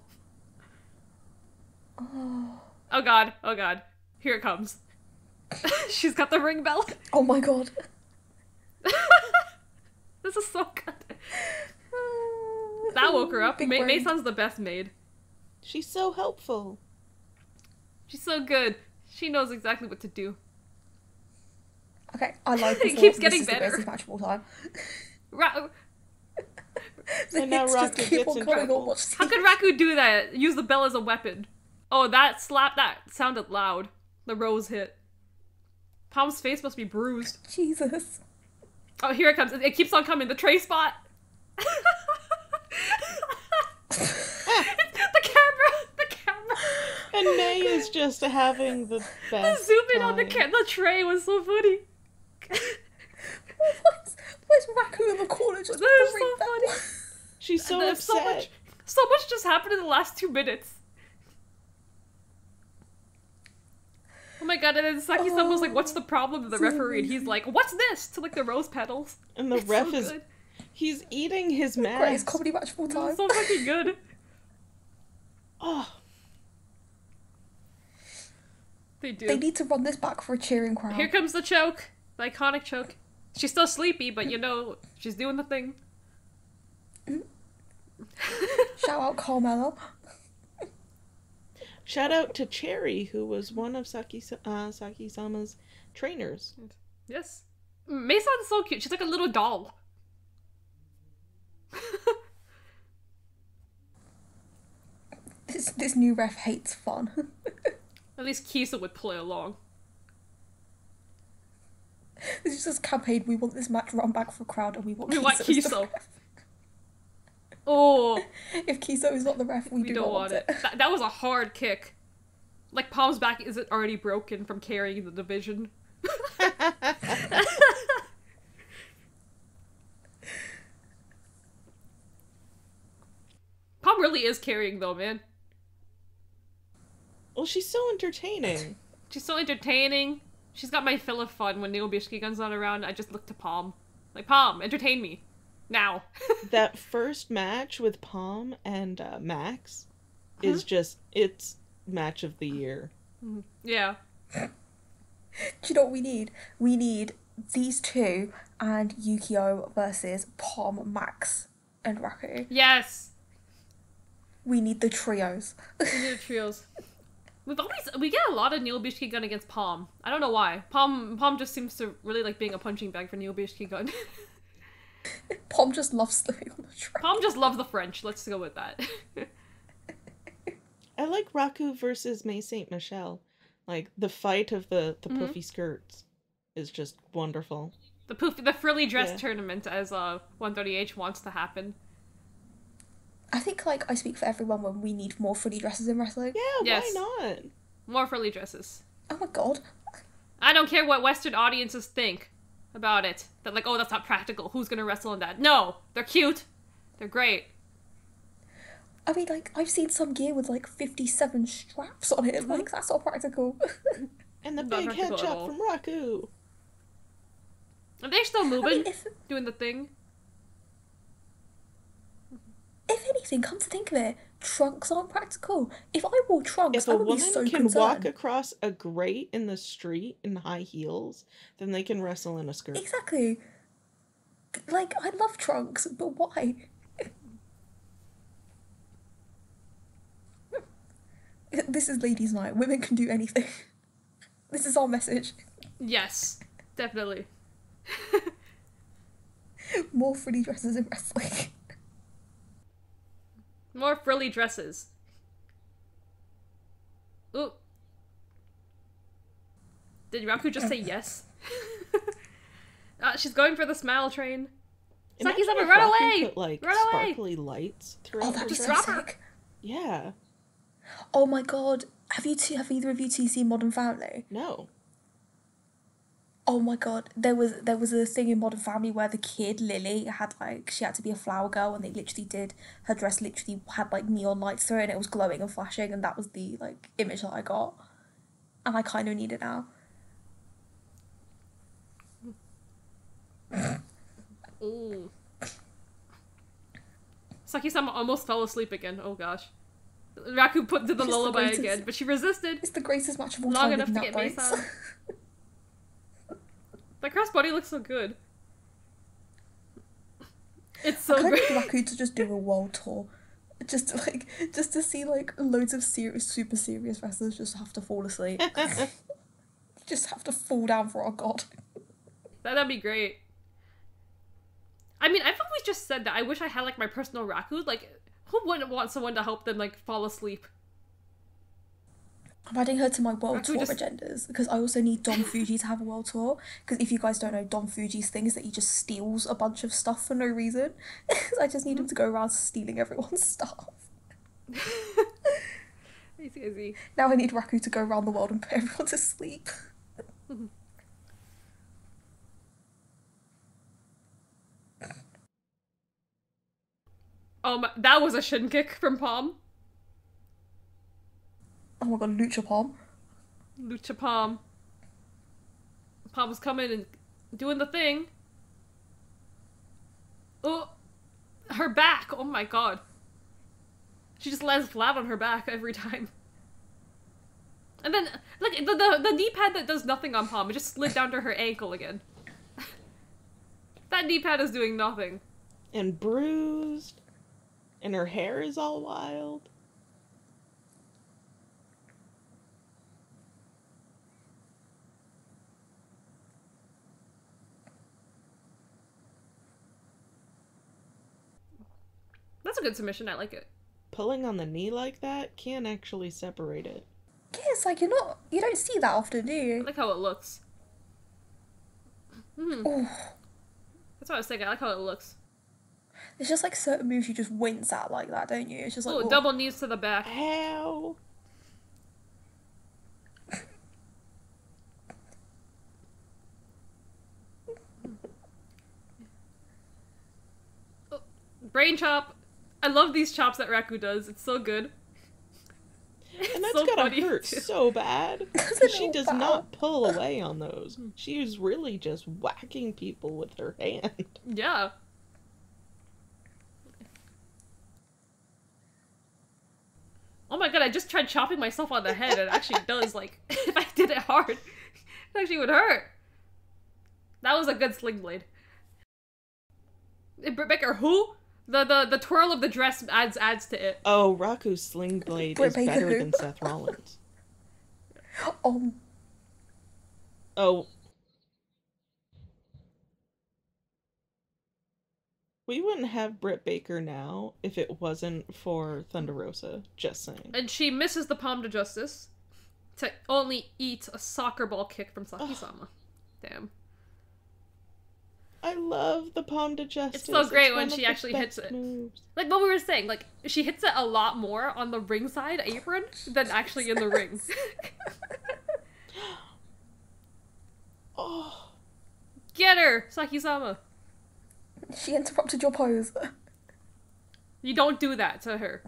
Oh. Oh god, oh god. Here it comes. She's got the ring bell. Oh my god. This is so good. That woke her up. Mei-san's the best maid. She's so helpful. She's so good. She knows exactly what to do. Okay, I like this. It keeps this getting is better. The greatest match of all time. And now Hits just Raku keep gets on in going on trouble. watch How could Raku do that? Use the bell as a weapon. Oh, that slap, that sounded loud. The rose hit. Palm's face must be bruised. Jesus. Oh, here it comes. It keeps on coming. The tray spot. The camera. And May is just having the best Zooming on time. the tray was so funny. Where's Raku in the corner just That is with the so ring bell? funny. She's so There's upset. so much just happened in the last 2 minutes. Oh my god, and then Saki-san was like, what's the problem to the referee? And he's like, what's this? To like the rose petals. And the It's ref so is... good. He's eating his mask. Greatest comedy match of all time. It's so fucking good. Oh, They do. They need to run this back for a cheering crowd. Here comes the choke. The iconic choke. She's still sleepy, but you know, she's doing the thing. Shout out Carmella. shout out to Cherry, who was one of Saki-sama's trainers. Yes. Mei-san's so cute. She's like a little doll. This new ref hates fun. At least Kisa would play along. This is just campaign. We want this match run back for a crowd, and we want We want as the Kiso. ref. Oh, If Kiso is not the ref, we we do don't not want it. That was a hard kick. Like, Palm's back isn't already broken from carrying the division. Palm really is carrying, though, man. Well, she's so entertaining. She's so entertaining. She's got my fill of fun when Neo Bishikii not around. I just look to Palm. Like, Palm, entertain me. Now. That first match with Palm and Max is just, it's match of the year. Yeah. Do you know what we need? We need these two and Yukio versus Palm, Max, and Raku. Yes. We need the trios. We need the trios. We get a lot of Neo Bishikii Gun against Palm. I don't know why. Palm just seems to really like being a punching bag for Neo Bishikii Gun. Palm just loves living on the train. Palm just loves the French. Let's go with that. I like Raku versus May Saint Michelle. Like, the fight of the poofy skirts is just wonderful. The frilly dress Yeah. tournament, as 130H wants to happen. I think, like, I speak for everyone when we need more frilly dresses in wrestling. Yeah, Yes. why not? More frilly dresses. Oh my god. I don't care what Western audiences think about it. That like, oh, that's not practical. Who's gonna wrestle in that? No, they're cute. They're great. I mean, like, I've seen some gear with, like, 57 straps on it. Like, that's not practical. And the Not big practical head at chop all. from Raku. Are they still moving? I mean, Doing the thing? if anything, come to think of it, trunks aren't practical. If I wore trunks, If I a would be woman so can concerned. walk across a grate in the street in high heels, then they can wrestle in a skirt. Exactly. Like, I love trunks, but why? This is ladies' night. Women can do anything. This is our message. Yes, definitely. More frilly dresses in wrestling. More frilly dresses. Ooh. Did Raku just say yes? She's going for the smile train. Saki's Imagine up, if run Raku away! Put, like, Run away! sparkly lights Oh, throughout that'd her be dress. so drop her. sick. Yeah. Oh my god. Have either of you two seen Modern Family? No. Oh my god. There was a thing in Modern Family where the kid, Lily, she had to be a flower girl, and they literally did, her dress literally had, like, neon lights through it, and it was glowing and flashing, and that was the, like, image that I got. And I kind of need it now. Ooh. Saki-sama almost fell asleep again. Oh gosh. Raku did the It's lullaby greatest- again, but she resisted It's the greatest match of all long time. enough with to nap get breaks. Mason. The crossbody looks so good. It's so I good. need Raku to just do a world tour. Just to see like loads of super serious wrestlers just have to fall asleep. Just have to fall down for our god. That'd be great. I mean, I've always just said that I wish I had like my personal Raku. Like, who wouldn't want someone to help them like fall asleep? I'm adding her to my world Raku tour just- agendas because I also need Don Fuji to have a world tour. Because if you guys don't know, Don Fuji's thing is that he just steals a bunch of stuff for no reason. I just need him to go around stealing everyone's stuff. Easy. Now I need Raku to go around the world and put everyone to sleep. That was a shin kick from Palm. Oh my god, Lucha Palm. Lucha Palm. Palm was coming and doing the thing. Oh, her back. Oh my god. She just lands flat on her back every time. And then, like, the knee pad that does nothing on Palm, it just slid down to her ankle again. That knee pad is doing nothing. And bruised. And her hair is all wild. That's a good submission, I like it. Pulling on the knee like that can actually separate it. Yeah, it's like you don't see that often, do I you? like how it looks. Oh, That's what I was thinking, I like how it looks. there's just like certain moves you just wince at like that, don't you? It's just like Oh, oh. double knees to the back. How? Brain chop. I love these chops that Raku does. It's so good. And that's so gotta funny, hurt too. so bad. Doesn't 'Cause she it does all not pull away on those. She's really just whacking people with her hand. Yeah. Oh my god, I just tried chopping myself on the head. It actually does, like, if I did it hard, it actually would hurt. That was a good sling blade. Britt Baker, who? The twirl of the dress adds to it. Oh, Raku's sling blade Britt is Baker better who? than Seth Rollins. Oh. We wouldn't have Britt Baker now if it wasn't for Thunder Rosa. Just saying. And she misses the palm to justice to only eat a soccer ball kick from Saki-sama. Damn. I love the palm to justice. It's so great one when of she the actually hits best it. moves. Like what we were saying, like, she hits it a lot more on the ringside apron than actually in the ring. Oh. Get her, Saki-sama. She interrupted your pose. You don't do that to her.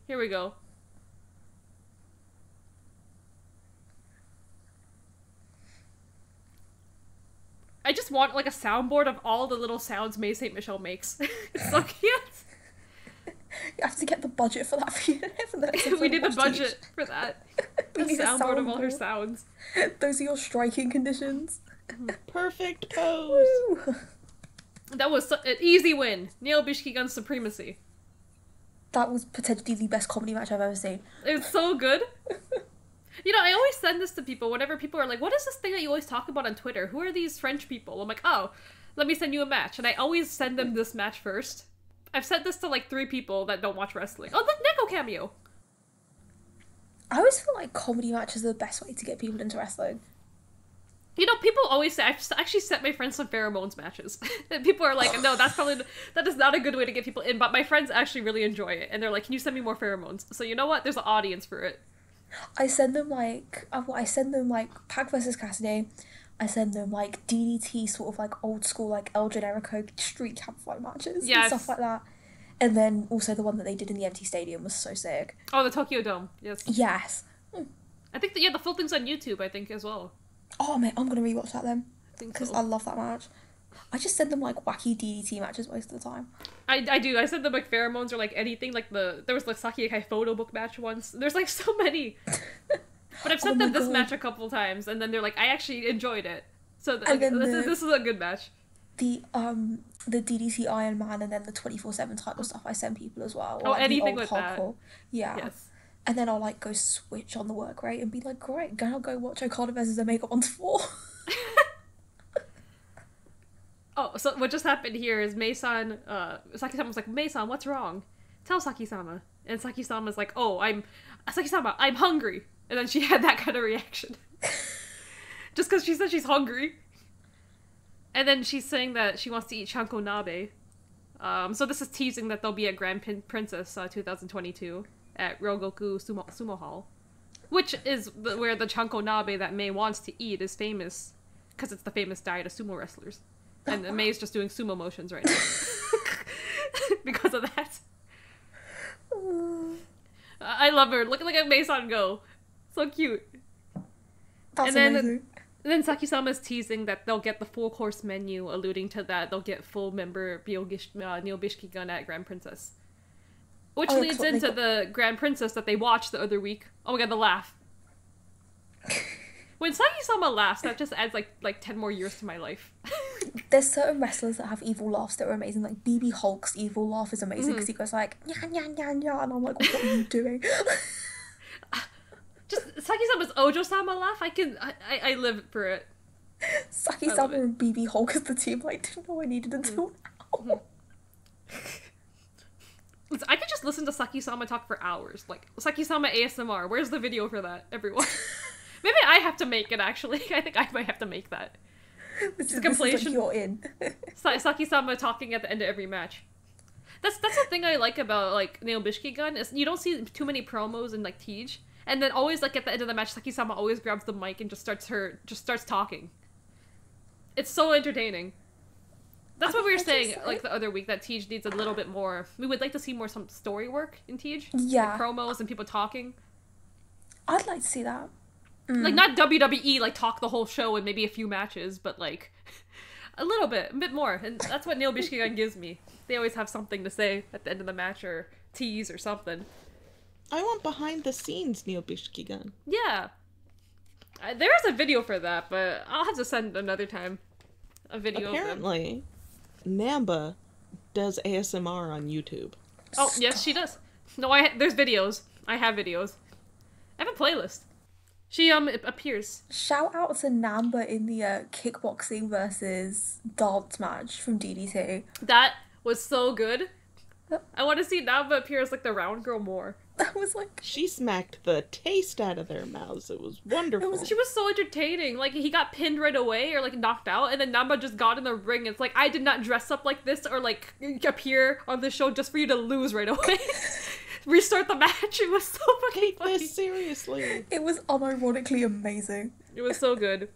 Here we go. I just want, like, a soundboard of all the little sounds May St. Michelle makes. It's so cute. You have to get the budget for that for the next We episode need the of Watch budget for that. We A need a soundboard of all her soundboard. sounds. Teej. Those are your striking conditions. Perfect pose. Woo! That was an easy win. Neil Bishikii Gun's supremacy. That was potentially the best comedy match I've ever seen. It's so good. You know, I always send this to people whenever people are like, what is this thing that you always talk about on Twitter? Who are these French people? I'm like, oh, let me send you a match. And I always send them this match first. I've sent this to like 3 people that don't watch wrestling. Oh, look, Neko cameo. I always feel like comedy matches are the best way to get people into wrestling. You know, people always say, I've actually sent my friends some pheromones matches. And people are like, no, that is not a good way to get people in, but my friends actually really enjoy it. And they're like, can you send me more pheromones? So you know what? There's an audience for it. I send them like Pac versus Cassidy. I send them like DDT sort of like old school like El Generico street campfire matches Yes. and stuff like that. And then also the one that they did in the empty stadium was so sick. Oh, the Tokyo Dome. Yes. Yes. I think the full thing's on YouTube, I think, as well. Oh man, I'm gonna rewatch that then I think because so. I love that match. I just send them like wacky DDT matches most of the time. I do. I said the like pheromones or like anything. Like there was the Saki Akai photo book match once. There's like so many. But I've sent them this match a couple times, and then they're like, I actually enjoyed it. So this is a good match. The DDT Iron Man and then the 24/7 title stuff I send people as well. Or, Oh, like, anything with that. Yeah. Yes. And then I'll like go switch on the work rate and be like, great, now go watch Okada versus Omega 1-4. Oh, so what just happened here is Mei-san, Saki-sama was like, Mei-san, what's wrong? Tell Saki-sama. And Saki-sama's like, Saki-sama, I'm hungry. And then she had that kind of reaction. Just because she said she's hungry. And then she's saying that she wants to eat Chanko Nabe. So this is teasing that they'll be at Grand Princess 2022 at Ryogoku Sumo Hall. Which is where the Chanko Nabe that Mei wants to eat is famous. Because it's the famous diet of sumo wrestlers. And Mei's just doing sumo motions right now. Because of that. I love her. Look at Mei-san go. So cute. That's amazing. And then Saki-sama's teasing that they'll get the full course menu, alluding to that they'll get full member Neil Bishikii gun at Grand Princess. Which leads into the Grand Princess that they watched the other week. Oh my god, the laugh. When Saki-sama laughs, that just adds like 10 more years to my life. There's certain wrestlers that have evil laughs that are amazing. Like BB Hulk's evil laugh is amazing because he goes like, nya, nya, nya, nya, and I'm like, what are you doing? Just Saki-sama's Ojo-sama laugh, I live for it. Saki-sama and BB Hulk as the team, like, didn't know I needed until now. I could just listen to Saki-sama talk for hours. Like, Saki-sama ASMR, where's the video for that, everyone? Maybe I have to make it, actually. I think I might have to make that. This is compilation. Like you're in. Saki-sama talking at the end of every match. That's the thing I like about, like, Neil Bishikii gun, is you don't see too many promos in, like, Teej. And then always, like, at the end of the match, Saki-sama always grabs the mic and just starts talking. It's so entertaining. That's what we were saying, like, the other week, that Teej needs a little bit more. We would like to see some story work in Teej. Yeah. Like, promos and people talking. I'd like to see that. Like, not WWE, like, talk the whole show and maybe a few matches, but, like, a bit more. And that's what Neil Bishikii gun gives me. They always have something to say at the end of the match, or tease, or something. I want behind-the-scenes Neil Bishikii gun. Yeah. There's a video for that, but I'll have to send another time a video Apparently, Namba does ASMR on YouTube. Oh, yes, she does. No, there's videos. I have videos. I have a playlist. She appears. Shout out to Namba in the kickboxing versus dance match from DDT. That was so good. I want to see Namba appear as, like, the round girl more. That was like... She smacked the taste out of their mouths. It was wonderful. She was so entertaining. Like, he got pinned right away or, like, knocked out, and then Namba just got in the ring. It's like, I did not dress up like this or, like, appear on the show just for you to lose right away. Restart the match. It was so fucking funny. Take this seriously. It was unironically amazing. It was so good.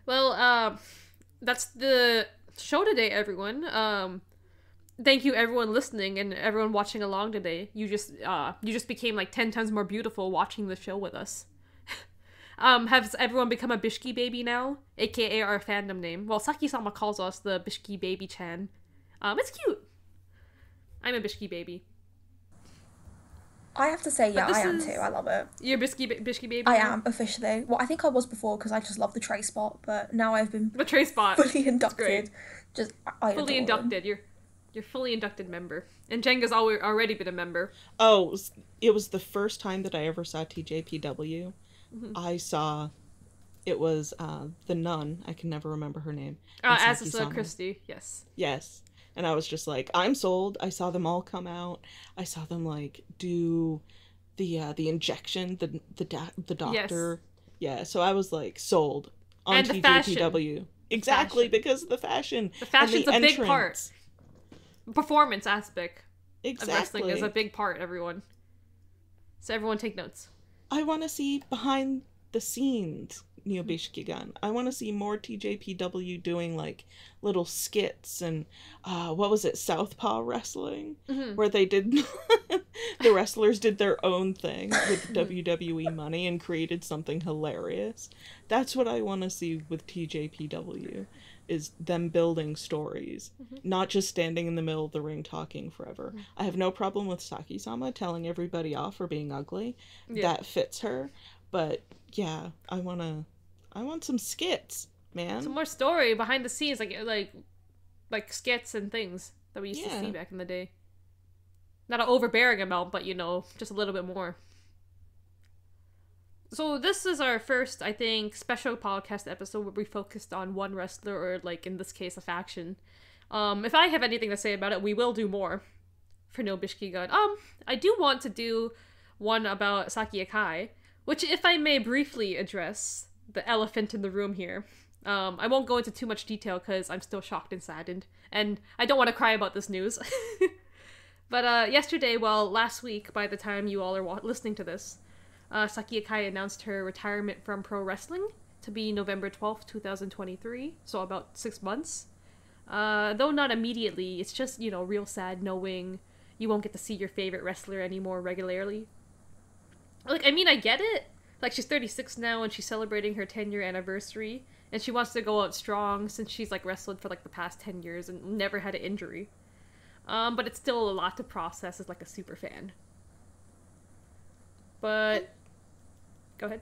Well, that's the show today, everyone. Thank you, everyone listening and everyone watching along today. You just became like 10 times more beautiful watching the show with us. Has everyone become a Bishikii baby now? AKA our fandom name. Well, Saki-sama calls us the Bishikii baby chan. It's cute. I'm a Bishikii baby. I have to say, yeah, I am too. I love it. You're Bishikii baby? I am, officially. Well, I think I was before because I just love the tray spot, but now I've been the tray spot. Fully inducted. Just fully inducted. You're fully inducted member. And Jenga's already been a member. Oh, it was the first time that I ever saw TJPW. Mm-hmm. I saw, it was the nun. I can never remember her name. Asusa Christie, yes. Yes. And I was just like, I'm sold. I saw them all come out. I saw them, like, do the injection, the doctor. Yes. Yeah, so I was, like, sold on and TJPW. Fashion. Exactly, because of the fashion. The fashion's and the a big part. Performance aspect of wrestling is a big part, everyone. So everyone take notes. I want to see behind the scenes Neil Bishikii gun. I want to see more TJPW doing, like, little skits and, what was it, Southpaw Wrestling? Mm-hmm. Where they did, the wrestlers did their own thing with WWE money and created something hilarious. That's what I want to see with TJPW. is them building stories, not just standing in the middle of the ring talking forever. I have no problem with Saki-sama telling everybody off for being ugly. Yeah. That fits her. But yeah, I want some skits, man. Some more story behind the scenes, like skits and things that we used to see back in the day. Not an overbearing amount, but just a little bit more. So this is our first, I think, special podcast episode where we focused on one wrestler, or like in this case, a faction. If I have anything to say about it, we will do more for No Bishikii Gun. I do want to do one about Saki Akai, which, if I may briefly address the elephant in the room here. I won't go into too much detail because I'm still shocked and saddened, and I don't want to cry about this news. But last week, by the time you all are listening to this, Saki Akai announced her retirement from pro wrestling to be November 12th, 2023, so about 6 months. Though not immediately, it's just, real sad knowing you won't get to see your favorite wrestler anymore regularly. Like, I mean, I get it. Like, she's 36 now and she's celebrating her 10-year anniversary, and she wants to go out strong since she's, like, wrestled for, like, the past 10 years and never had an injury. But it's still a lot to process as, like, a super fan. But... Go ahead.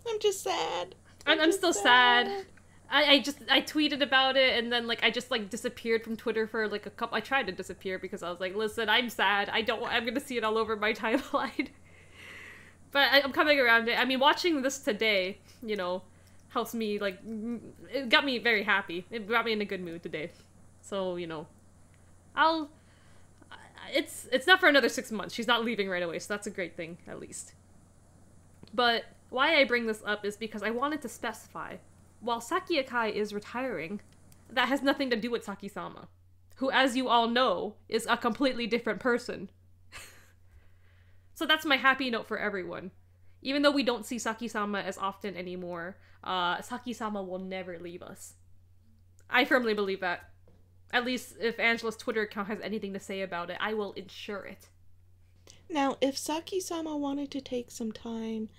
I'm just sad. I'm still sad. I tweeted about it, and then, like, I just, like, disappeared from Twitter for, like, a couple... I tried to disappear because I was like, listen, I'm sad. I'm gonna see it all over my timeline. But I'm coming around it. I mean, watching this today, helps me, like... It got me very happy. It got me in a good mood today. So, It's not for another 6 months. She's not leaving right away, so that's a great thing, at least. But why I bring this up is because I wanted to specify, while Saki Akai is retiring, that has nothing to do with Saki-sama, who, as you all know, is a completely different person. So that's my happy note for everyone. Even though we don't see Saki-sama as often anymore, Saki-sama will never leave us. I firmly believe that. At least if Angela's Twitter account has anything to say about it, I will ensure it. Now, if Saki-sama wanted to take some time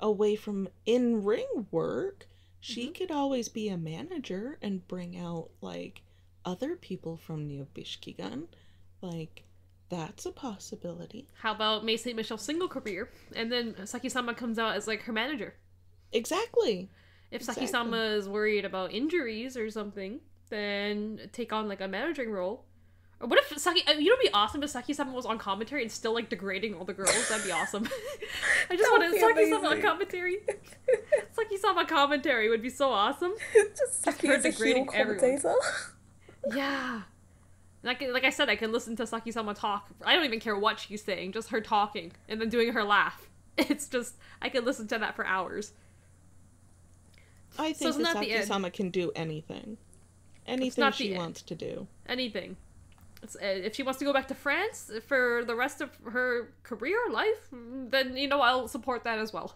away from in-ring work, she could always be a manager and bring out, like, other people from Neo Bishikii Gun. Like, that's a possibility. How about May St. Michelle's single career, and then Saki-sama comes out as, like, her manager? Exactly. If Saki-sama is worried about injuries or something, then take on, like, a managing role. Or what if it'd be awesome if Saki-sama was on commentary and still, like, degrading all the girls? That'd be awesome. I just wanted Saki-sama on commentary. Saki-sama commentary would be so awesome. Just Saki as a heel commentator. Yeah. Like I said, I can listen to Saki-sama talk. I don't even care what she's saying, just her talking and then doing her laugh. It's just, I can listen to that for hours. I think that Saki-sama can do anything. Anything she wants to do. Anything. If she wants to go back to France for the rest of her career, life, then, I'll support that as well.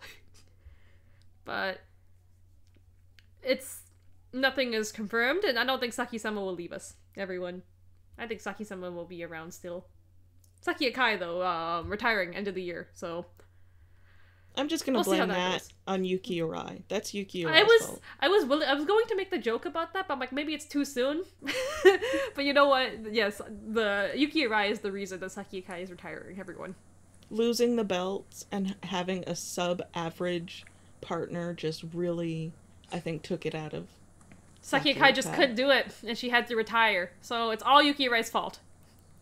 But nothing is confirmed, and I don't think Saki-sama will leave us, everyone. I think Saki-sama will be around still. Saki Akai, though, retiring end of the year, so... I'm just gonna blame that on Yuki Arai. That's Yuki Arai's fault. I was going to make the joke about that, but I'm like, maybe it's too soon. But you know what? Yes, the Yuki Arai is the reason that Saki Akai is retiring, everyone. Losing the belts and having a sub-average partner just really, I think, took it out of Saki Akai just couldn't do it, and she had to retire. So it's all Yuki Arai's fault.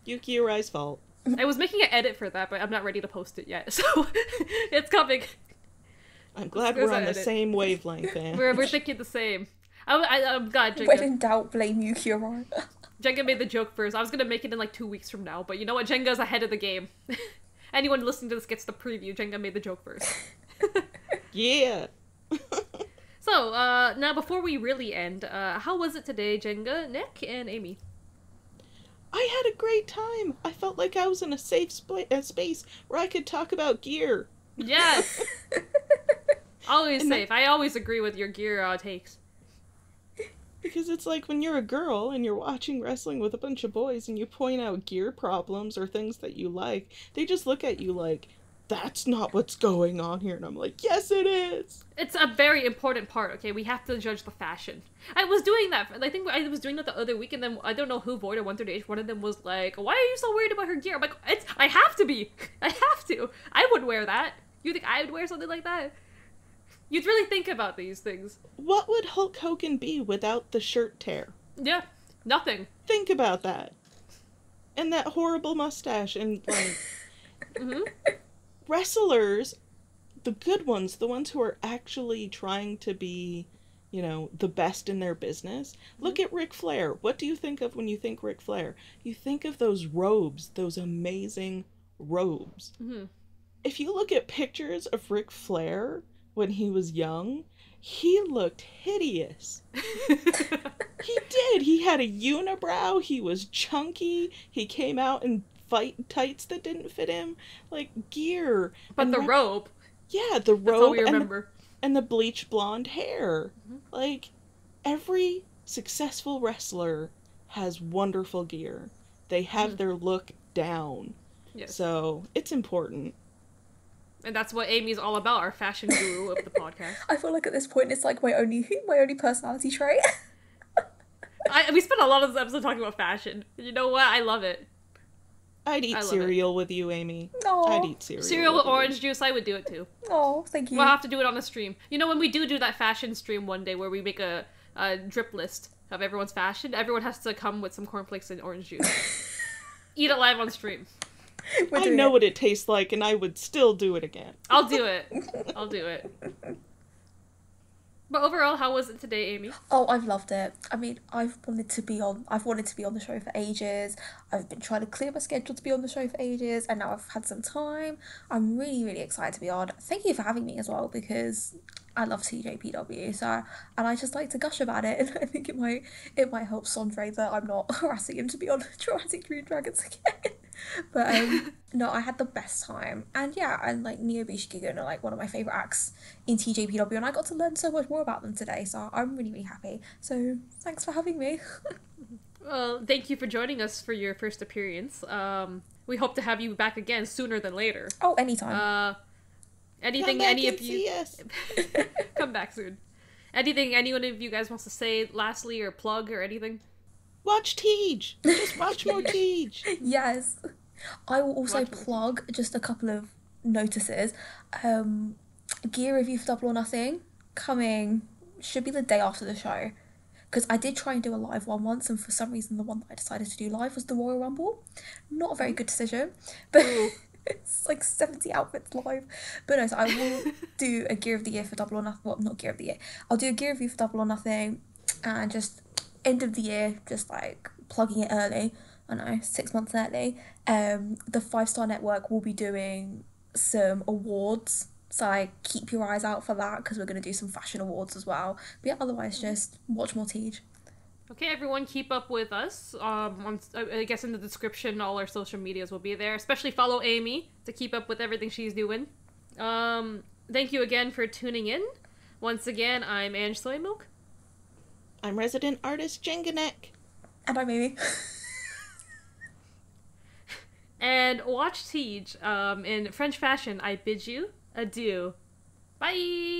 Yuki Arai's fault. I was making an edit for that, but I'm not ready to post it yet, so it's coming. I'm glad we're on the same wavelength, Ange. We're thinking the same. I'm glad Jenga... When in doubt, blame Yuki Arai. Jenga made the joke first. I was gonna make it in like 2 weeks from now, but you know what? Jenga's ahead of the game. Anyone listening to this gets the preview. Jenga made the joke first. Yeah! So, now before we really end, how was it today, Jenga, Nick, and Amy? I had a great time. I felt like I was in a safe space where I could talk about gear. Yes! Always safe. I always agree with your gear takes. Because it's like when you're a girl and you're watching wrestling with a bunch of boys and you point out gear problems or things that you like, they just look at you like, that's not what's going on here. And I'm like, yes, it is. It's a very important part, okay? We have to judge the fashion. I was doing that. I think I was doing that the other week, and then I don't know who voted 1 through H. One of them was like, why are you so worried about her gear? I'm like, I have to be. I have to. I would wear that. You think I would wear something like that? You'd really think about these things. What would Hulk Hogan be without the shirt tear? Yeah, nothing. Think about that. And that horrible mustache and, like... Wrestlers, the good ones, the ones who are actually trying to be, you know, the best in their business. Look at Ric Flair. What do you think of when you think Ric Flair? You think of those robes, those amazing robes. If you look at pictures of Ric Flair when he was young, he looked hideous. He did. He had a unibrow. He was chunky. He came out in fight tights that didn't fit him. Like, gear. But and the robe. Yeah, the robe. That's all we remember. And the bleach blonde hair. Like, every successful wrestler has wonderful gear. They have their look down. Yes. So, it's important. And that's what Amy's all about, our fashion guru of the podcast. I feel like at this point it's like my only personality trait. We spent a lot of this episode talking about fashion. You know what? I love it. I'd eat cereal with you, Amy. Aww. I'd eat cereal. Cereal with orange juice, I would do it too. Oh, thank you. We'll have to do it on a stream. You know, when we do that fashion stream one day where we make a drip list of everyone's fashion, everyone has to come with some cornflakes and orange juice. Eat it live on stream. I know what it tastes like, and I would still do it again. I'll do it. I'll do it. But overall, how was it today, Amy? Oh, I've loved it. I mean, I've wanted to be on the show for ages. I've been trying to clear my schedule to be on the show for ages, and now I've had some time. I'm really, really excited to be on. Thank you for having me as well, because I love TJPW, and I just like to gush about it, and I think it might help Sondre that I'm not harassing him to be on Jurassic Dream Dragons again. But no, I had the best time, and yeah, and like Neo Bishikii are like one of my favourite acts in TJPW, and I got to learn so much more about them today, so I'm really, really happy. So thanks for having me. Well, thank you for joining us for your first appearance. We hope to have you back again sooner than later. Oh, anytime. Anything any of you come back soon. Anything anyone of you guys wants to say lastly or plug or anything? Watch Teej. Just watch more Teej. Yes. I will also plug just a couple of notices. Gear review for Double or Nothing coming should be the day after the show. Because I did try and do a live one once, and for some reason the one that I decided to do live was the Royal Rumble. Not a very good decision, but it's like 70 outfits live. But no, so I will do a Gear of the Year for Double or Nothing. Well, not Gear of the Year. I'll do a Gear review for Double or Nothing, and just end of the year, just like plugging it early. I know, 6 months early. The 5-Star Network will be doing some awards, so like keep your eyes out for that, because we're going to do some fashion awards as well. But yeah, otherwise just watch more Teej. Okay, everyone, keep up with us. I guess in the description, all our social medias will be there. Especially follow Amy to keep up with everything she's doing. Thank you again for tuning in. Once again, I'm Ange Soy Milk. I'm resident artist Jenganek. And I'm Amy. And watch Teej. In French fashion, I bid you adieu. Bye!